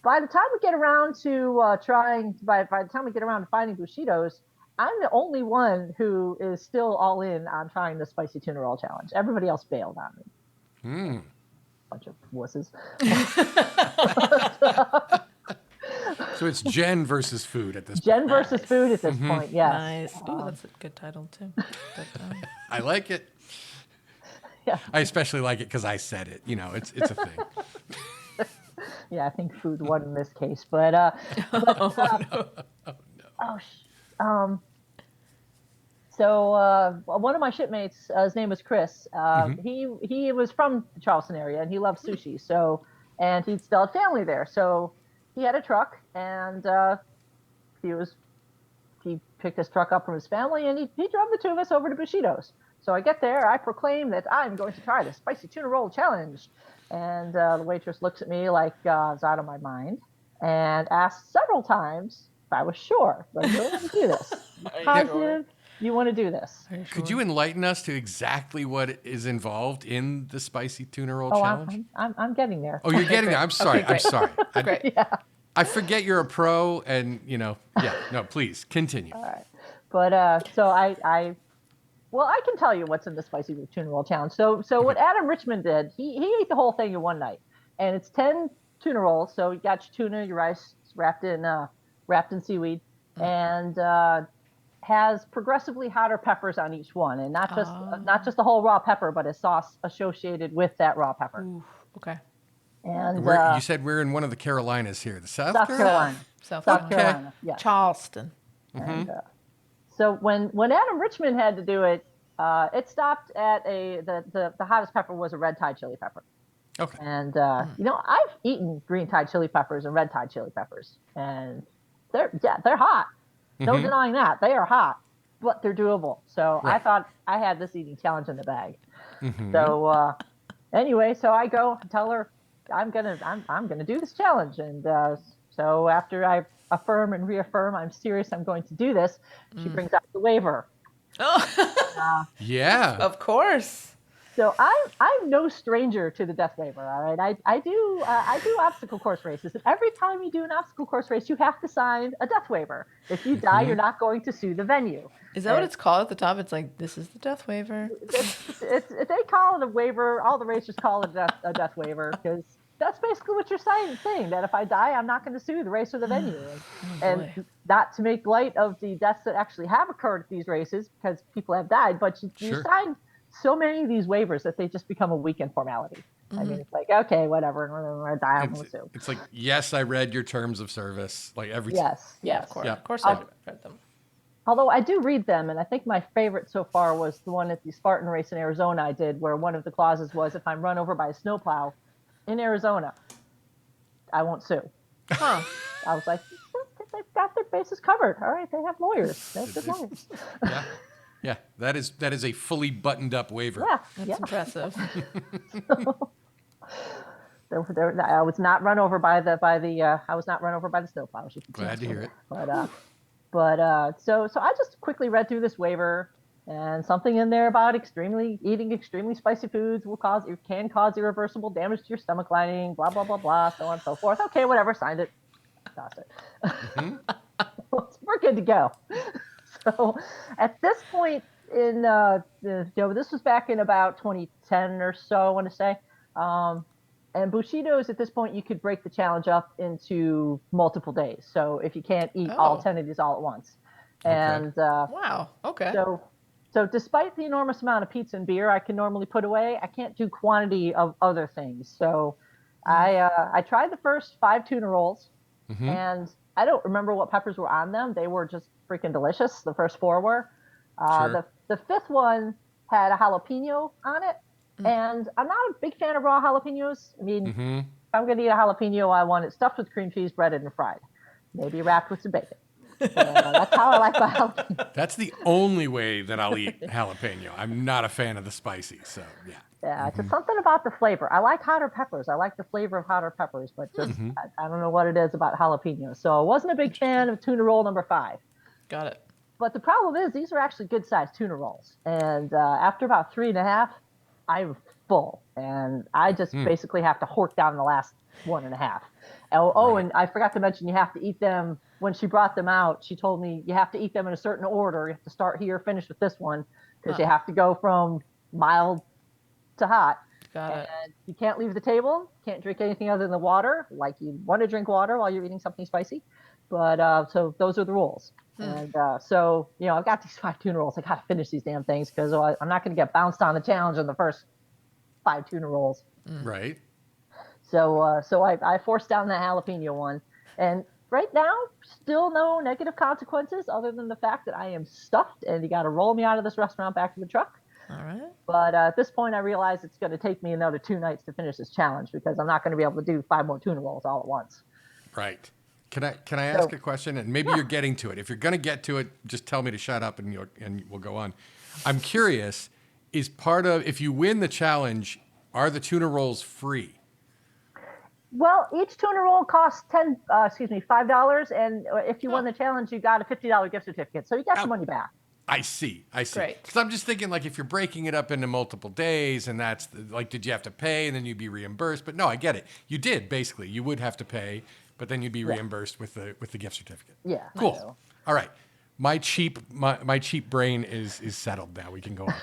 By the time we get around to by the time we get around to finding Bushidos, I'm the only one who is still all in on trying the spicy tuna roll challenge. Everybody else bailed on me. Bunch of wusses. So it's Jen versus food at this point. Jen versus food at this point, yes. Nice. Ooh, that's a good title too. But, I like it. Yeah. I especially like it because I said it. It's a thing. Yeah, I think food won in this case, but so one of my shipmates, his name was Chris. He was from the Charleston area and he loved sushi. So, and he still had family there. So he had a truck and he picked his truck up from his family and he drove the two of us over to Bushido's. So I get there, I proclaim that I'm going to try the spicy tuna roll challenge. And the waitress looks at me like I was out of my mind and asked several times if I was sure that I really want to do this. Positive you want to do this. Could you enlighten us to exactly what is involved in the spicy tuna roll Oh, challenge? I'm getting there. Oh, you're getting there. I'm sorry. Okay, I'm sorry. great. I forget you're a pro, and yeah. No, please continue. All right. But so I can tell you what's in the spicy tuna roll challenge. So what Adam Richmond did, he ate the whole thing in one night, and it's 10 tuna rolls. So you got your tuna, your rice wrapped in seaweed, and has progressively hotter peppers on each one, and not just the whole raw pepper, but a sauce associated with that raw pepper. ooh, okay. And You said we're in one of the Carolinas here, the South South Carolina. South South Carolina. Carolina. Yes. Charleston. And, so when Adam Richmond had to do it, it stopped at the hottest pepper was a red Thai chili pepper. Okay. And I've eaten green Thai chili peppers and red Thai chili peppers, and they're hot. No denying that they are hot, but they're doable. So Right. I thought I had this eating challenge in the bag. So anyway, so I go and tell her I'm gonna do this challenge, and so after I affirm and reaffirm I'm serious, I'm going to do this, she brings out the waiver. Yeah. Of course. So I'm no stranger to the death waiver. All right, I do obstacle course races, and every time you do an obstacle course race, you have to sign a death waiver. If you die, you're not going to sue the venue. Is that what it's called at the top? It's like, this is the death waiver. They call it a waiver. All the racers call it a death waiver because that's basically what you're saying. That if I die, I'm not going to sue the race or the venue, and not to make light of the deaths that actually have occurred at these races because people have died. But you Sure. sign so many of these waivers that they just become a weekend formality. I mean, it's like, okay, whatever. We're going to die. I'm going to sue. It's like, yes, I read your terms of service. Like every time. Yes, Yeah, yes. of course. Yeah. Of course, I'll- I read them. Although I do read them, and I think my favorite so far was the one at the Spartan race in Arizona I did, where one of the clauses was, if I'm run over by a snowplow in Arizona, I won't sue. Huh. I was like, they've got their bases covered. All right, they have lawyers. They have good lawyers. Yeah. Yeah. That is a fully buttoned up waiver. Yeah, That's yeah. impressive. I was not run over by the I was not run over by the snowplow. As you can see. Glad to hear it. So I just quickly read through this waiver, and something in there about eating extremely spicy foods can cause irreversible damage to your stomach lining, blah blah blah blah, so on and so forth. Okay, whatever, signed it, tossed it. We're good to go. So at this point in this was back in about 2010 or so, I want to say. And Bushido's, at this point, you could break the challenge up into multiple days. So if you can't eat all 10 of these all at once. And Wow. Okay. so despite the enormous amount of pizza and beer I can normally put away, I can't do quantity of other things. So I tried the first 5 tuna rolls, and I don't remember what peppers were on them. They were just freaking delicious. The first 4 were. Sure. The 5th one had a jalapeno on it. And I'm not a big fan of raw jalapenos. I mean, if I'm going to eat a jalapeno, I want it stuffed with cream cheese, breaded, and fried. Maybe wrapped with some bacon. That's how I like my jalapeno. That's the only way that I'll eat jalapeno. I'm not a fan of the spicy, so yeah. Yeah, it's just something about the flavor. I like hotter peppers. I like the flavor of hotter peppers, but just I don't know what it is about jalapenos. So I wasn't a big fan of tuna roll number 5. Got it. But the problem is these are actually good-sized tuna rolls. And after about 3.5, I'm full, and I just basically have to hork down the last 1.5. And I forgot to mention you have to eat them. When she brought them out, she told me you have to eat them in a certain order. You have to start here, finish with this one, because you have to go from mild to hot. Got it. And you can't leave the table. Can't drink anything other than the water. Like, you want to drink water while you're eating something spicy. But so those are the rules. And so, I've got these 5 tuna rolls. I got to finish these damn things because I'm not going to get bounced on the challenge in the first 5 tuna rolls. Right. So I forced down the jalapeno one. And right now, still no negative consequences other than the fact that I am stuffed and you got to roll me out of this restaurant back to the truck. All right. But at this point, I realize it's going to take me another 2 nights to finish this challenge because I'm not going to be able to do 5 more tuna rolls all at once. Right. Can I ask a question? And maybe you're getting to it. If you're going to get to it, just tell me to shut up and we'll go on. I'm curious, if you win the challenge, are the tuna rolls free? Well, each tuna roll costs $5, and if you won the challenge, you got a $50 gift certificate, so you got your money back. I see. Great. Because I'm just thinking, like, if you're breaking it up into multiple days, and that's did you have to pay and then you'd be reimbursed? But no, I get it. You did basically. You would have to pay, but then you'd be reimbursed with the gift certificate. Yeah. Cool. All right. My cheap brain is settled now. We can go on.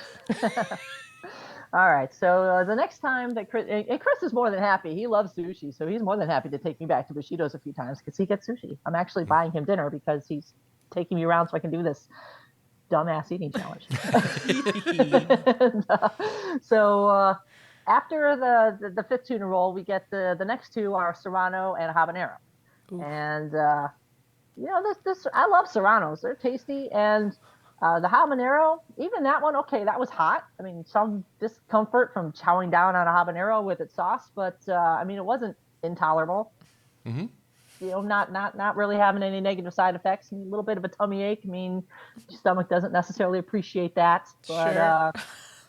All right. So the next time that Chris is more than happy. He loves sushi, so he's more than happy to take me back to Bushido's a few times because he gets sushi. I'm actually buying him dinner because he's taking me around so I can do this dumbass eating challenge. So after the 5th tuna roll, we get the next 2 are Serrano and habanero. Ooh. And this I love Serranos. They're tasty, and the habanero, even that one, okay, that was hot. I mean, some discomfort from chowing down on a habanero with its sauce, but I mean, it wasn't intolerable. Mm-hmm. Not really having any negative side effects. I mean, a little bit of a tummy ache. I mean, your stomach doesn't necessarily appreciate that. But Sure.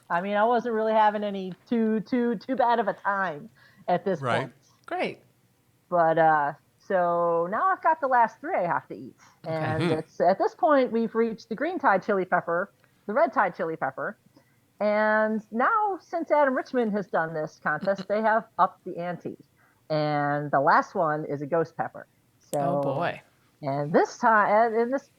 I mean, I wasn't really having any too bad of a time at this point. Great. But so now I've got the last 3 I have to eat, and it's at this point we've reached the green Thai chili pepper, the red Thai chili pepper, and now since Adam Richmond has done this contest, they have upped the ante. And the last one is a ghost pepper. So, Oh boy. And this time, in this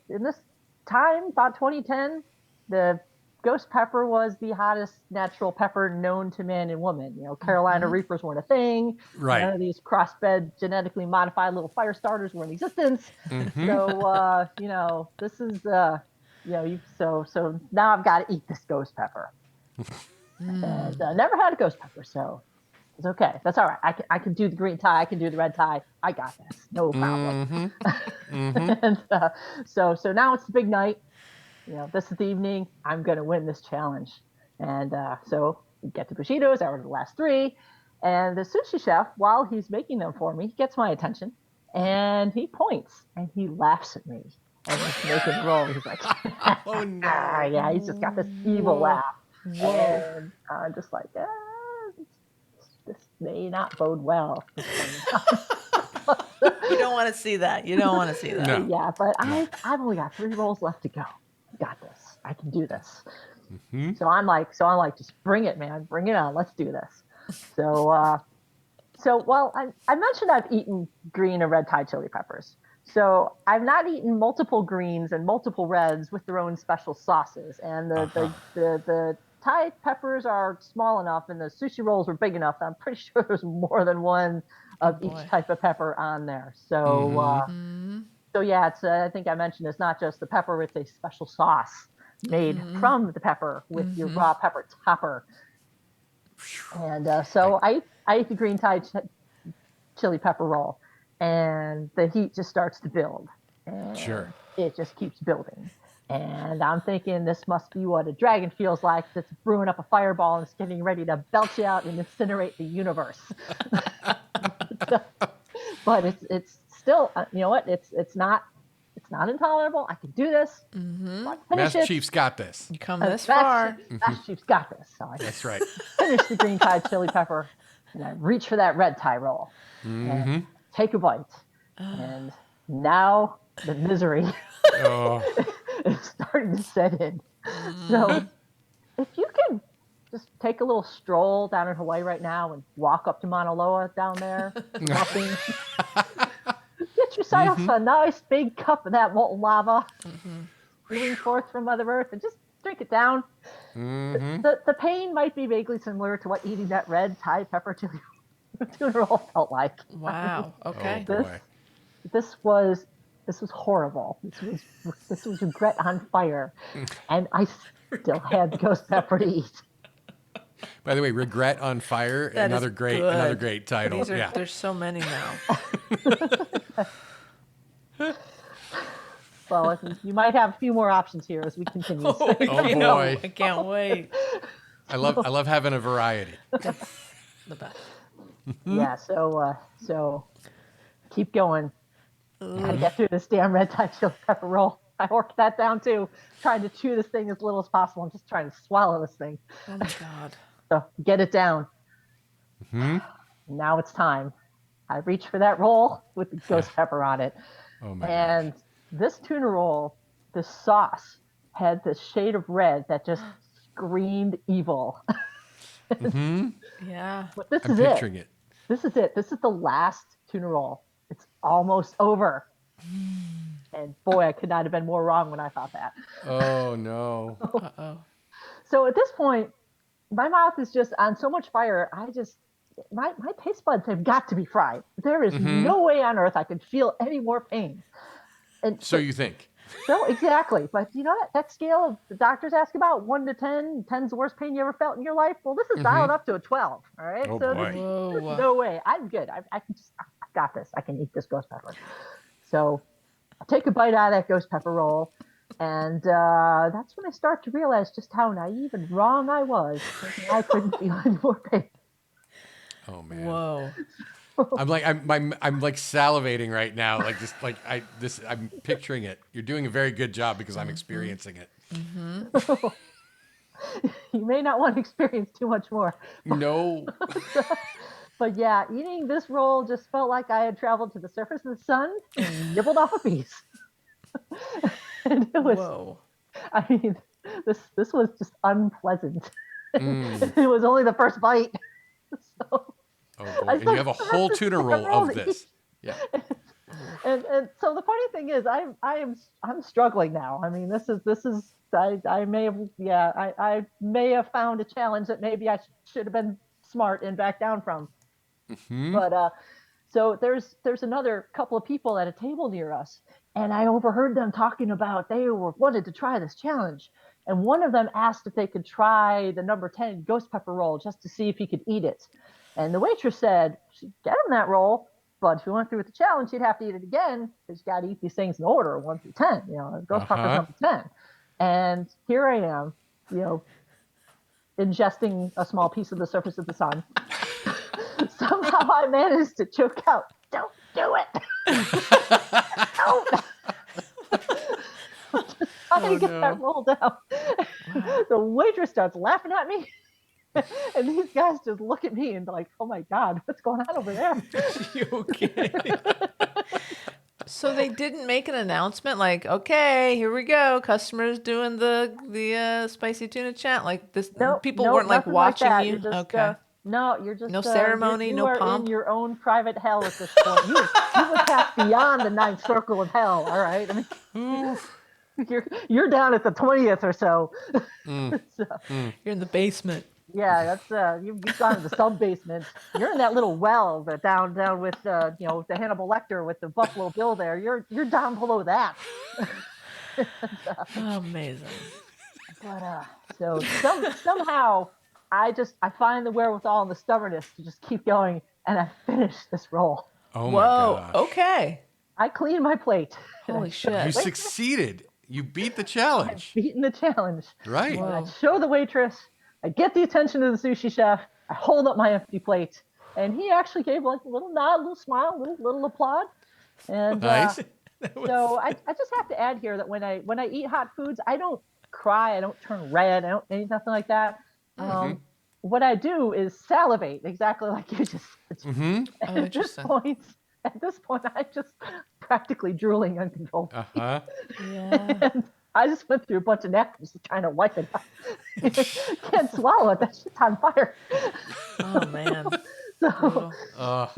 time, about 2010, the ghost pepper was the hottest natural pepper known to man and woman. Carolina Reapers weren't a thing. Right. None of these crossbred, genetically modified little fire starters were in existence. So, this is, so now I've got to eat this ghost pepper. And never had a ghost pepper, so It's okay. That's all right. I can do the green tie. I can do the red tie. I got this. No problem. And so now it's the big night. This is the evening. I'm going to win this challenge. And so we get to Bushido's. I order the last three. And the sushi chef, while he's making them for me, he gets my attention and he points and he laughs at me. And he's making the roll. He's like, Oh no. yeah, he's just got this evil laugh. Whoa. And I'm just like, this may not bode well. You don't want to see that. You don't want to see that. No. Yeah, but I've only got 3 rolls left to go. Got this. I can do this. So I'm like, just bring it, man. Bring it on. Let's do this. So well, I mentioned I've eaten green and red Thai chili peppers. So I've not eaten multiple greens and multiple reds with their own special sauces. And the Thai peppers are small enough and the sushi rolls were big enough that I'm pretty sure there's more than one of each type of pepper on there. So so yeah, it's I think I mentioned it's not just the pepper, it's a special sauce made from the pepper with your raw pepper topper. And so I ate the green Thai chili pepper roll, and the heat just starts to build. And Sure. it just keeps building. And I'm thinking this must be what a dragon feels like that's brewing up a fireball and it's getting ready to belch out and incinerate the universe. But it's still, you know what? It's not intolerable. I can do this. So I finish Master it. Chief's got this. You come this far. Master Chief's got this. So I That's right. finish the green Thai chili pepper and I reach for that red Thai roll and take a bite. And now the misery Oh, is starting to set in. So if you can just take a little stroll down in Hawaii right now and walk up to Mauna Loa down there, walking, get yourself a nice big cup of that molten lava, spewing forth from Mother Earth, and just drink it down. The pain might be vaguely similar to what eating that red Thai pepper chili tuna roll felt like. Wow. Okay. oh boy. This was horrible. This was regret on fire, and I still had ghost pepper to eat. By the way, Regret on Fire, That is another good. great title. These are, Yeah. There's so many now. Well, you might have a few more options here as we continue. Oh boy. I can't wait. I love having a variety. The best. Yeah, so keep going. Gotta get through this damn red Thai chili pepper roll. I worked that down too, trying to chew this thing as little as possible. I'm just trying to swallow this thing. Oh my God. So get it down. Now it's time. I reach for that roll with the ghost pepper on it. Oh my And this tuna roll, this sauce, had this shade of red that just screamed evil. Yeah. But this I'm is picturing it. it. This is it. This is the last tuna roll. It's almost over. And boy, I could not have been more wrong when I thought that. Oh no. Uh-oh. So at this point, my mouth is just on so much fire. My taste buds have got to be fried. There is no way on earth I could feel any more pain. And So you think? so exactly. But you know that scale the doctors ask about 1 to 10, 10's the worst pain you ever felt in your life. Well, this is dialed up to a 12. All right. Oh, so boy. there's Whoa. no way. I'm good. I can just, I got this. I can eat this ghost pepper. So I take a bite out of that ghost pepper roll. And that's when I start to realize just how naive and wrong I was. Thinking I couldn't feel any more pain. Oh man. Whoa. I'm like salivating right now. Like just like I'm picturing it. You're doing a very good job because I'm experiencing it. You may not want to experience too much more. No. But yeah, eating this roll just felt like I had traveled to the surface of the sun and nibbled off a piece. And it was, Whoa. I mean, this was just unpleasant. It was only the first bite. So, Oh boy. And you have a whole tuna roll of this. Yeah. and so the funny thing is, I'm struggling now. I mean, this is I may have I may have found a challenge that maybe I should have been smart and backed down from. But so there's another couple of people at a table near us, and I overheard them talking about they wanted to try this challenge, and one of them asked if they could try the number 10 ghost pepper roll just to see if he could eat it. And the waitress said she'd get him that roll, but if he went through with the challenge, he'd have to eat it again because you got to eat these things in order, 1 through 10. Ghost Pepper's number 10. And here I am, you know, ingesting a small piece of the surface of the sun. Somehow I managed to choke out, "Don't do it." Don't. Trying to get that roll down. The waitress starts laughing at me. And these guys just look at me and be like, "Oh my God, what's going on over there?" You okay? So they didn't make an announcement like, okay, here we go, customers doing the spicy tuna chant like this. People weren't like nothing watching that. you. You're just, Okay. no, you're just No ceremony, you no are pomp? in your own private hell at this point. You have passed beyond the ninth circle of hell. All right, I mean, you're down at the 20th or so. So, You're in the basement. yeah, that's you've gone to the sub basement. You're in that little well that down with the Hannibal Lecter with the Buffalo Bill there. You're down below that. Amazing. But so somehow I find the wherewithal and the stubbornness to just keep going, and I finish this roll. Oh my Whoa. gosh. Okay. I clean my plate. Holy You shit. succeeded. You beat the challenge. Beaten the challenge. Right. Whoa. I show the waitress. I get the attention of the sushi chef. I hold up my empty plate, and he actually gave like a little nod, a little smile, a little applaud. And Nice. so I just have to add here that when I eat hot foods, I don't cry, I don't turn red, I don't nothing like that. What I do is salivate, exactly like you just said. Mm-hmm. Oh, At interesting. this point, I just practically drooling uncontrollably. Uh-huh. Yeah. And I just went through a bunch of napkins trying to wipe it out. Can't swallow it. That shit's on fire. Oh man. So, Brutal.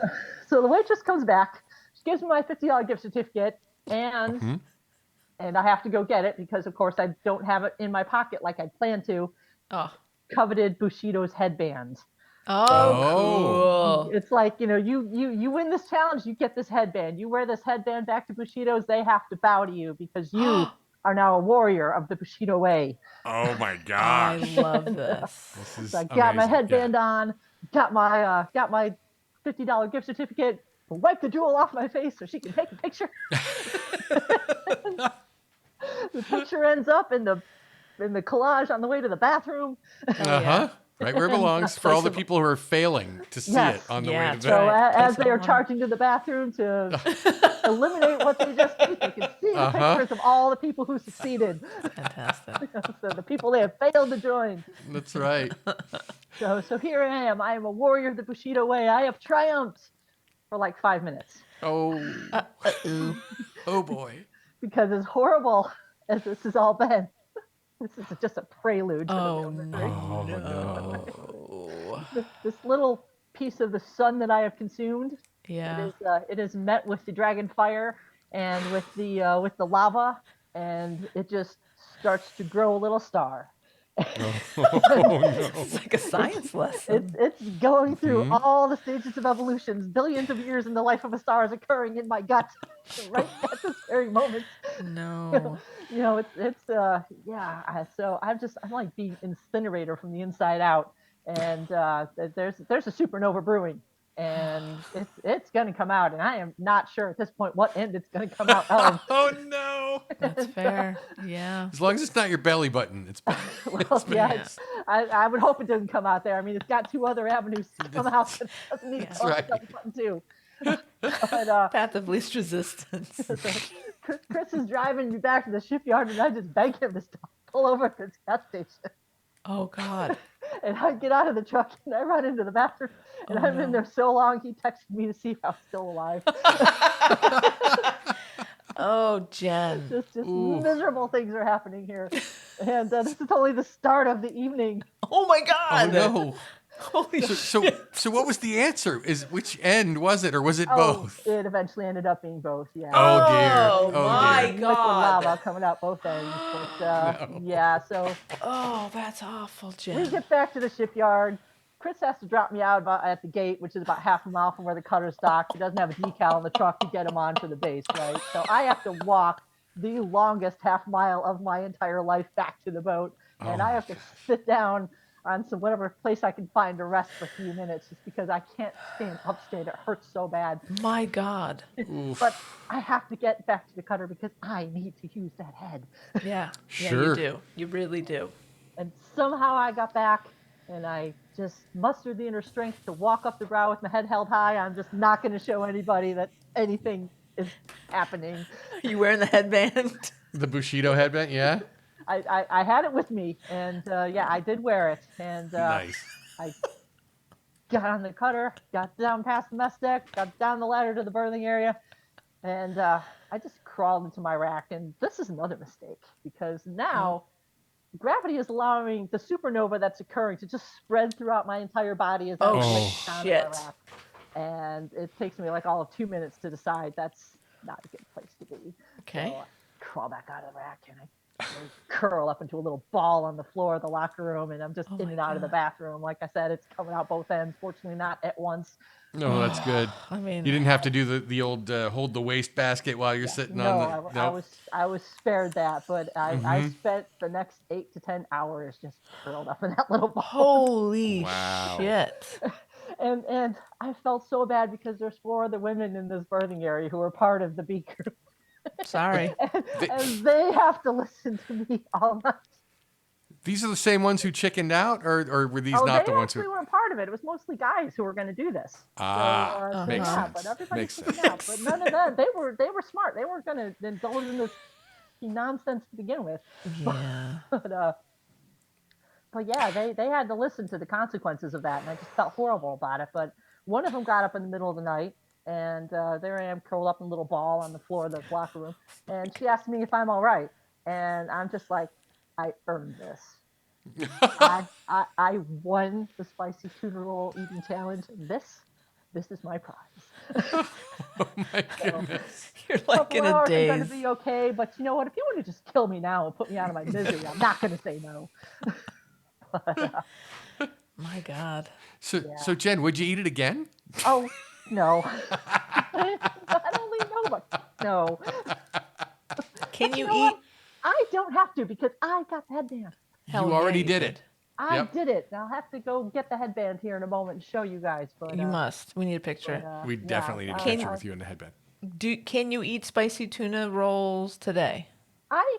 so the waitress comes back. She gives me my $50 gift certificate, and I have to go get it because, of course, I don't have it in my pocket like I planned to. Oh. Coveted Bushido's headband. Oh, cool. It's like, you win this challenge, you get this headband. You wear this headband back to Bushido's, they have to bow to you because you are now a warrior of the Bushido way. Oh my I gosh. love this. This is So I got my amazing. headband on, got my $50 gift certificate, wipe the drool off my face so she can take a picture. The picture ends up in the collage on the way to the bathroom. Uh-huh. Right where it belongs for all the people who are failing to see Yes. it on the Yeah, way to that's bed. So right. as Place they of are honor. charging to the bathroom to eliminate what they just did, they can see the pictures of all the people who succeeded. Fantastic. So the people they have failed to join. That's right. So here I am. I am a warrior of the Bushido way. I have triumphed for like 5 minutes. Oh. Oh boy. Because as horrible as this has all been, this is just a prelude to Oh the real misery. Oh no. This little piece of the sun that I have consumed, Yeah. it is met with the dragon fire and with the lava, and it just starts to grow a little star. It's like a science lesson. It's going through all the stages of evolutions. Billions of years in the life of a star is occurring in my gut right at this very moment. No. So I'm like being incinerator from the inside out, and there's a supernova brewing, and it's going to come out, and I am not sure at this point what end it's going to come out of. Oh no. That's fair. Yeah. As long as it's not your belly button, it's Well, yeah, I would hope it doesn't come out there. I mean, it's got 2 other avenues to come out. It doesn't need to That's come right. out button too. But Path of least resistance. Chris is driving me back to the shipyard, and I just beg him to stop, pull over at the gas station. Oh God. And I get out of the truck and I run into the bathroom, and Oh, I'm in no. there so long. He texted me to see if I was still alive. Oh, Jen. just miserable things are happening here, and this is only the start of the evening. Oh my Oh God. no. Holy shit. So what was the answer? Which end was it, or was it Oh, both? it eventually ended up being both. Yeah. Oh dear. Oh, Oh my dear. Liquid God. lava coming out both ends. But No. yeah, so Oh, that's awful, we Jen. get back to the shipyard. Chris has to drop me out at the gate, which is about half a mile from where the cutter's docked. He doesn't have a decal on the truck to get him onto the base, right? So I have to walk the longest half mile of my entire life back to the boat, and I have to sit down on some whatever place I can find to rest for a few minutes, just because I can't stand up straight. It hurts so bad. My God. But I have to get back to the cutter because I need to use that head. Yeah. Yeah, Sure. you do. You really do. And somehow I got back, and I just mustered the inner strength to walk up the brow with my head held high. I'm just not going to show anybody that anything is happening. You wearing the headband? The Bushido headband, yeah? I had it with me, and yeah, I did wear it. And Nice. I got on the cutter, got down past the mess deck, got down the ladder to the berthing area, and I just crawled into my rack. And this is another mistake, because now gravity is allowing the supernova that's occurring to just spread throughout my entire body as I Oh, lay down in my shit. rack. And it takes me like all of 2 minutes to decide that's not a good place to be. Okay. So I crawl back out of the rack, and I curl up into a little ball on the floor of the locker room, and I'm just in my and out of the God. bathroom. Like I said, it's coming out both ends. Fortunately, not at once. No, that's good. I mean, You didn't have to do the old hold the waste basket while you're sitting No, on the. I was spared that, but I spent the next 8 to 10 hours just curled up in that little ball. holy Wow. shit. And I felt so bad because there's 4 other women in this birthing area who are part of the B group. Sorry. And they have to listen to me all night. These are the same ones who chickened out, or were these Oh, not they the ones who? actually weren't part of it. It was mostly guys who were going to do this. Ah, makes yeah, sense. but everybody Makes chickened sense. out. But none of them. They were smart. They weren't going to indulge in this nonsense to begin with. Yeah. But yeah, they had to listen to the consequences of that, and I just felt horrible about it. But one of them got up in the middle of the night, and there I am curled up in a little ball on the floor of the locker room, and she asked me if I'm all right, and I'm just like, I earned this. I won the spicy tuna roll eating challenge, and this is my prize. Oh my goodness. You're like in a I'm going daze. to be okay, but you know what? If you want to just kill me now and put me out of my misery, I'm not going to say no. My God. So Jen, would you eat it again? Oh, no. Not only no, but no. Can you know eat? what? I don't have to because I got the headband. Hell You yeah, already you did it. I Yep. did it. I'll have to go get the headband here in a moment and show you guys. But You must. We need a picture. We definitely need a I- picture I- with you in the headband. Can you eat spicy tuna rolls today? I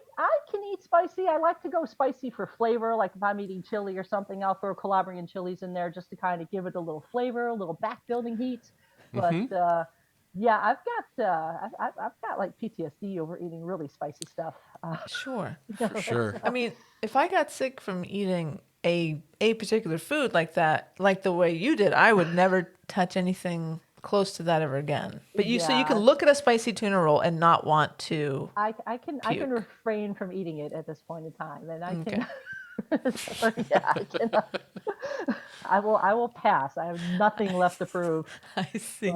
can eat spicy. I like to go spicy for flavor. Like if I'm eating chili or something, I'll throw Calabrian chilies in there just to kind of give it a little flavor, a little back building heat. But yeah, I've got like PTSD over eating really spicy stuff. Sure. For sure. I mean, if I got sick from eating a particular food like that, like the way you did, I would never touch anything close to that ever again. But so you can Yeah. look at a spicy tuna roll and not want to. I can Puke. refrain from eating it at this point in time, and I Okay. can. Yeah, I can. I will pass. I have nothing left to prove. I see.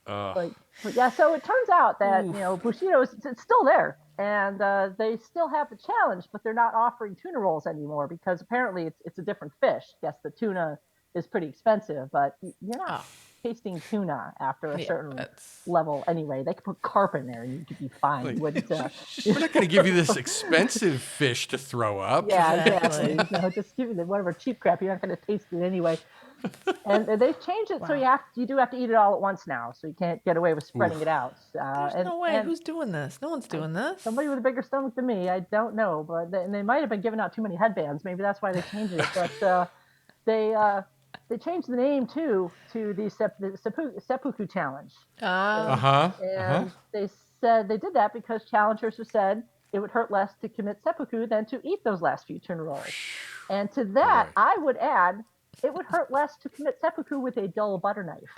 But yeah, so it turns out that Bushido it's still there, and they still have the challenge, but they're not offering tuna rolls anymore because apparently it's a different fish. Yes, the tuna is pretty expensive, but you're not tasting tuna after a certain that's- level anyway. They could put carp in there and you could be fine. You wouldn't. We're not going to give you this expensive fish to throw up. Yeah, Exactly. exactly. Just give you whatever cheap crap. You're not going to taste it anyway. And they've changed it so you do have to eat it all at once now, so you can't get away with spreading it out. There's no way. Who's doing this? No one's doing this. Somebody with a bigger stomach than me. I don't know, but they might have been giving out too many headbands. Maybe that's why they changed it. But they changed the name too to the Seppuku Challenge. And they said they did that because challengers have said it would hurt less to commit seppuku than to eat those last few tuna rolls. And to that, Boy. I would add, it would hurt less to commit seppuku with a dull butter knife.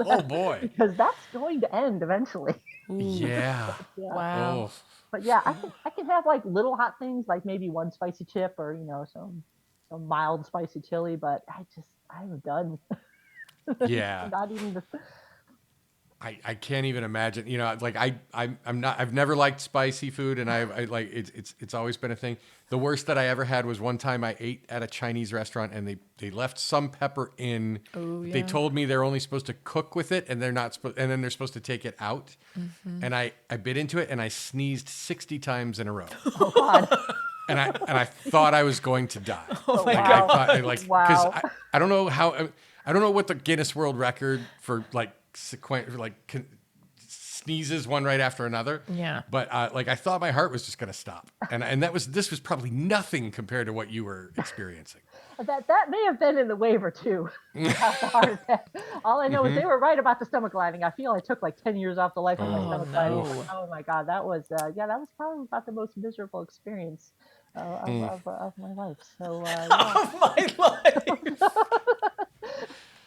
Oh boy. Because that's going to end eventually. Yeah. Wow. Oh. But yeah, I can have like little hot things, like maybe one spicy chip or some mild spicy chili. But I'm done. Yeah. Not even the. I can't even imagine. Like I've never liked spicy food, and I like it's always been a thing. The worst that I ever had was one time I ate at a Chinese restaurant, and they left some pepper in. Oh, They yeah. told me they're only supposed to cook with it, and they're not supposed, and then they're supposed to take it out. And I bit into it, and I sneezed 60 times in a row. Oh God. and I thought I was going to die. Oh my Like God. I thought, like, because Wow. I don't know how, I don't know what the Guinness World Record for like sneezes one right after another. Yeah. But like I thought my heart was just going to stop, and this was probably nothing compared to what you were experiencing. That may have been in the waiver too. About the heart attack. All I know is they were right about the stomach lining. I feel I took like 10 years off the life of my Oh, stomach no. lining. Oh my god, that was that was probably about the most miserable experience of my life. So yeah, My life.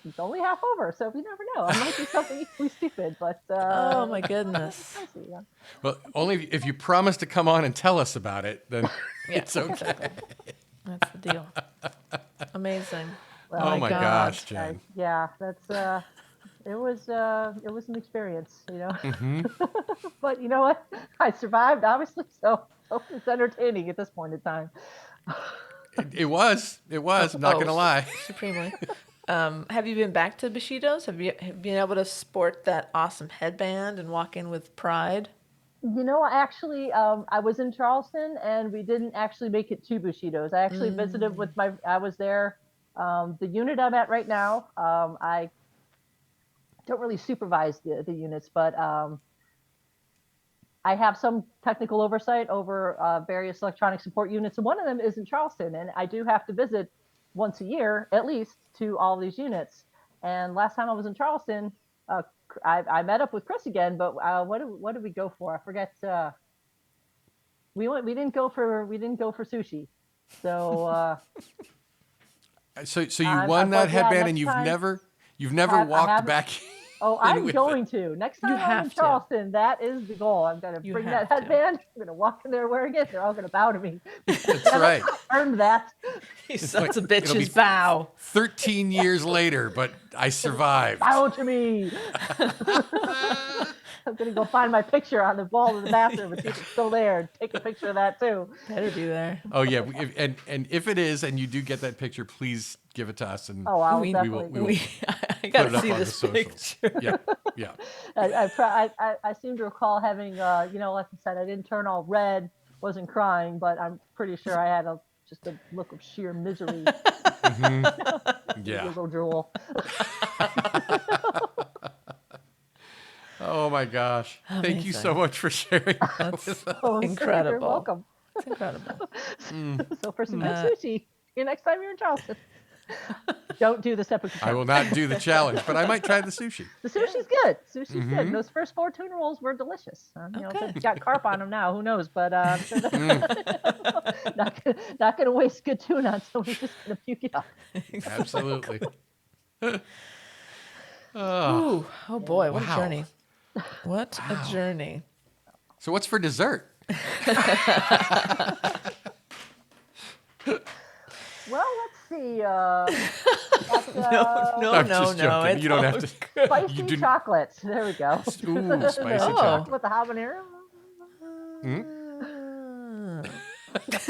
it's only half over, so you never know. I might do something equally stupid, but Oh my goodness. we'll see, yeah. Well, only if you promise to come on and tell us about it, then Yeah, it's okay. exactly. That's the deal. Amazing. Well, Oh my God. gosh, Jen. Yeah, that's it was an experience, you know. But you know what? I survived, obviously, so it's entertaining at this point in time. It was. I'm not Oh, gonna lie. Supremely. Have you been back to Bushido's? Have you been able to sport that awesome headband and walk in with pride? You know, actually, I was in Charleston and we didn't actually make it to Bushido's. I actually visited with I was there. The unit I'm at right now, I don't really supervise the units, but I have some technical oversight over various electronic support units, and one of them is in Charleston, and I do have to visit once a year at least to all these units. And last time I was in Charleston, I met up with Chris again, but what did we go for? I forget. We didn't go for sushi, so So you won that but yeah, headband, next and time- you've never I walked haven't- back. Oh, in I'm with going it. to. Next You time I'm have in to. Charleston, that is the goal. I'm going to You bring have that to. headband. I'm going to walk in there wearing it. They're all going to bow to me. That's right. I earned that. You sons of it'll be- bitches, bow. 13 years later, but I survived. Bow to me. I'm going to go find my picture on the wall of the bathroom and see if it's still there and take a picture of that too. Better be there. Oh yeah, and if it is, and you do get that picture, please give it to us, and Oh, I'll We- we definitely. will- I put gotta it up see on the this socials. picture. Yeah. I seem to recall having, you know, like I said, I didn't turn all red, wasn't crying, but I'm pretty sure I had just a look of sheer misery. Yeah. Little drool. Oh my gosh. Thank you so Amazing. much for sharing. That's Oh, incredible. You're welcome. It's incredible. So for some good sushi, next time you're in Charleston, don't do the separate. I will not do the challenge, but I might try the sushi. The sushi's good. Sushi's good. Those first 4 tuna rolls were delicious. You know, Okay. they've got carp on them now. Who knows? But I'm sure not gonna waste good tuna on somebody's just gonna puke it up. Absolutely. Ooh, oh boy, what Wow. a journey. What a journey. So what's for dessert? Well, let's see. No, I'm no, just no. joking. It's You don't all have to. good. Spicy You didn't- chocolate. There we go. Ooh, spicy Oh. chocolate. With the habanero. Mm.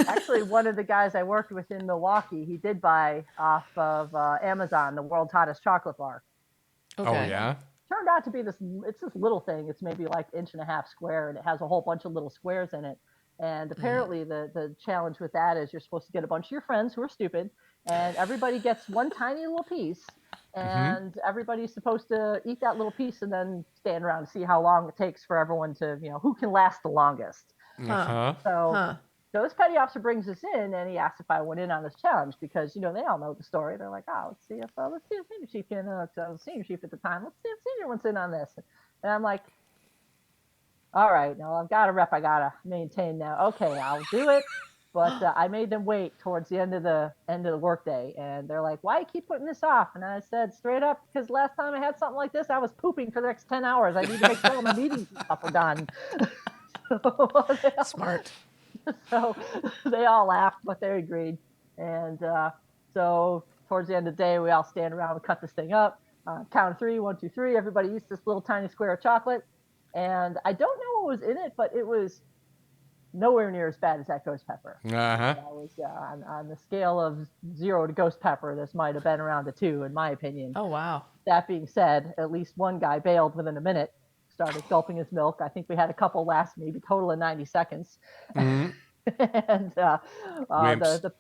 Actually, one of the guys I worked with in Milwaukee, he did buy off of Amazon the world's hottest chocolate bar. Okay. Oh yeah. Turned out to be this. It's this little thing. It's maybe like 1.5 inches square, and it has a whole bunch of little squares in it. And apparently, the challenge with that is you're supposed to get a bunch of your friends who are stupid, and everybody gets one tiny little piece, and everybody's supposed to eat that little piece and then stand around and see how long it takes for everyone to, you know, who can last the longest. Uh-huh. So, Huh. so this petty officer brings us in, and he asks if I went in on this challenge because, you know, they all know the story. They're like, oh, let's see if senior chief can. I was senior chief at the time. Let's see if senior wants in on this. And I'm like, all right, now I've got a rep I gotta maintain now. Okay, I'll do it. But I made them wait towards the end of the workday, and they're like, "Why you keep putting this off?" And I said straight up, because last time I had something like this, I was pooping for the next 10 hours. I need to make sure all my meetings and stuff are done. Smart. So they all laughed, but they agreed. And so towards the end of the day, we all stand around and cut this thing up. Count of 3, 1, 2, 3. Everybody eats this little tiny square of chocolate. And I don't know what was in it, but it was nowhere near as bad as that ghost pepper. Uh-huh. That was on the scale of 0 to ghost pepper. This might have been around a 2, in my opinion. Oh wow. That being said, at least one guy bailed within a minute, started gulping his milk. I think we had a couple last maybe total of 90 seconds. and Wimps. the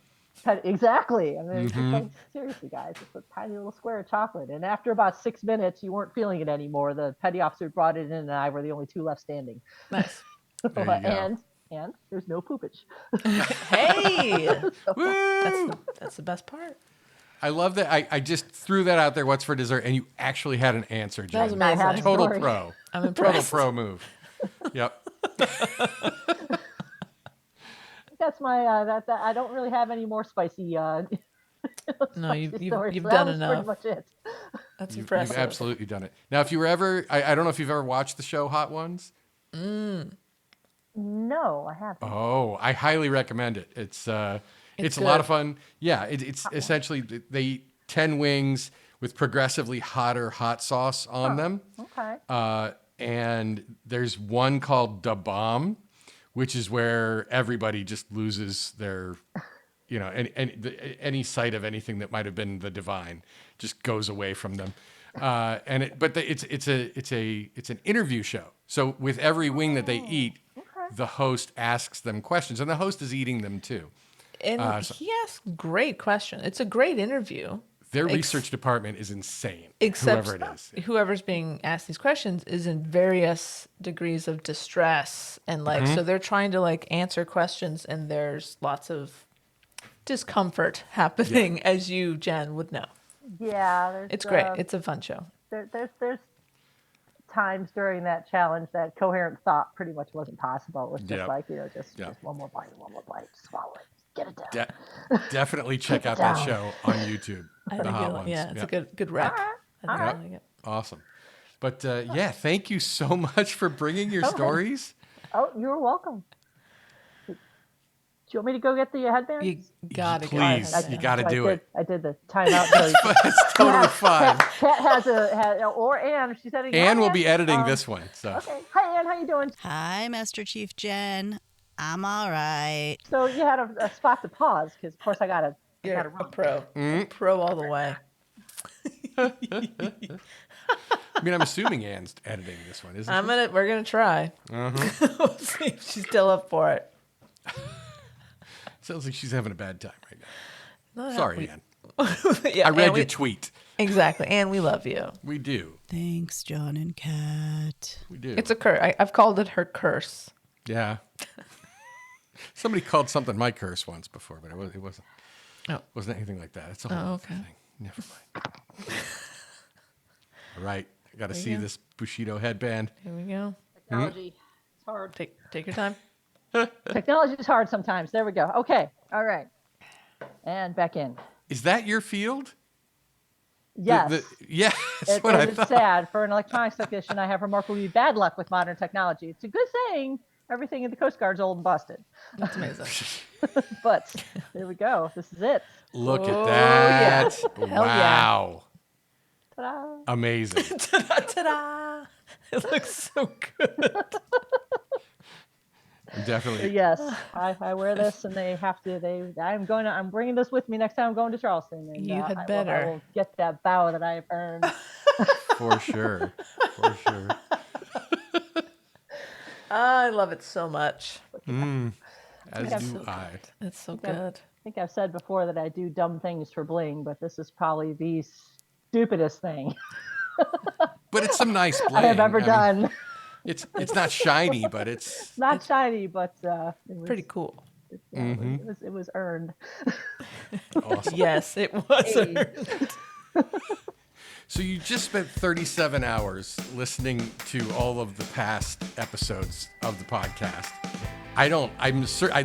exactly. I mean, it's just Mhm. like, seriously, guys, it's a tiny little square of chocolate. And after about 6 minutes, you weren't feeling it anymore. The petty officer brought it in, and I were the only two left standing. Nice. There you go. And there's no poopage. Hey, Woo! that's the best part. I love that. I just threw that out there. What's for dessert? And you actually had an answer, Jen. That was amazing. I had Total story. pro. I'm Total impressed. pro move. Yep. That's my that I don't really have any more spicy. No, you've stories. you've That done was enough. Pretty much it. That's You've impressive. absolutely done it. Now, if you were ever, I don't know if you've ever watched the show Hot Ones. No, I haven't. Oh, I highly recommend it. It's a It's lot good. of fun. Yeah, it's essentially they eat 10 wings with progressively hotter hot sauce on them. Okay. And there's one called Da Bomb, which is where everybody just loses their, any sight of anything that might have been the divine just goes away from them. It's an interview show. So with every wing that they eat, the host asks them questions, and the host is eating them too. And he asks great questions. It's a great interview. Their research department is insane. Except whoever it is. whoever's being asked these questions is in various degrees of distress, and so they're trying to answer questions, and there's lots of discomfort happening, as you, Jen, would know. Yeah. There's, It's great. It's a fun show. there's times during that challenge that coherent thought pretty much wasn't possible. It was just just one more bite, swallow it, get it down. Definitely check out that show on YouTube. I The think Hot Ones. yeah, it's a good rep. I think I like it. Awesome. But thank you so much for bringing your stories. Oh, you're welcome. Do you want me to go get the headband? You gotta Please, go. you gotta do it. I did the timeout. So It's totally fine. Kat has or Anne. She's editing. Anne Hi, will be editing this one. So Okay. Hi, Anne. How you doing? Hi, Master Chief Jen. I'm all right. So you had a spot to pause because, of course, I gotta You're a run. pro. Pro all the way. I mean, I'm assuming Anne's editing this one, isn't she? We're gonna try. We'll see if she's still up for it. Sounds like she's having a bad time right now. No, Sorry, Anne. Yeah, I read and your tweet. Exactly, and we love you. We do. Thanks, John and Kat. We do. It's a curse. I've called it her curse. Yeah. Somebody called something my curse once before, but it wasn't. Oh. Wasn't anything like that. It's a whole other okay. thing. Never mind. All right. I got to There you see go. this Bushido headband. Here we go. Technology. It's hard. Take your time. Technology is hard sometimes. There we go. Okay. All right. And back in. Is that your field? Yes. Yeah, that's what I it's thought. sad. For an electronics technician, I have remarkably bad luck with modern technology. It's a good thing everything in the Coast Guard's old and busted. That's amazing. But there we go. This is it. Look Oh, at that. yeah. Hell yeah. Wow. Ta-da. Amazing. Ta-da! It looks so good. Definitely. Yes, I wear this, and they have to. I'm bringing this with me next time I'm going to Charleston. And, You had I better. will get that bow that I have earned. For sure. For sure. I love it so much. As That's do so I. It's so Yeah. good. I think I've said before that I do dumb things for bling, but this is probably the stupidest thing But it's some nice bling. I have ever I mean, done. it's not shiny, but it's Not shiny, but it was Pretty cool. it was earned. awesome. Yes, it was. So you just spent 37 hours listening to all of the past episodes of the podcast.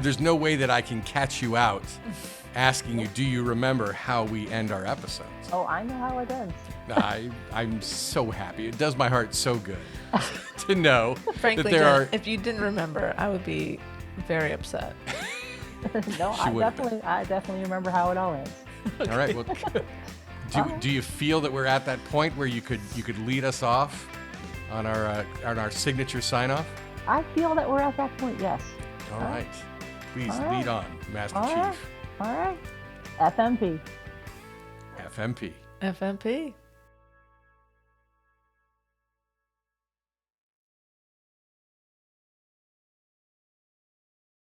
There's no way that I can catch you out asking you, do you remember how we end our episodes? Oh, I know how it ends. I'm so happy. It does my heart so good to know Frankly, that there Jen, are. if you didn't remember, I would be very upset. No, She would have been. I definitely remember how it all ends. All right. Well, do you feel that we're at that point where you could lead us off on our signature sign off? I feel that we're at that point. Yes. All right. Please All right. lead on, Master All right. Chief. All right. FMP. FMP. FMP.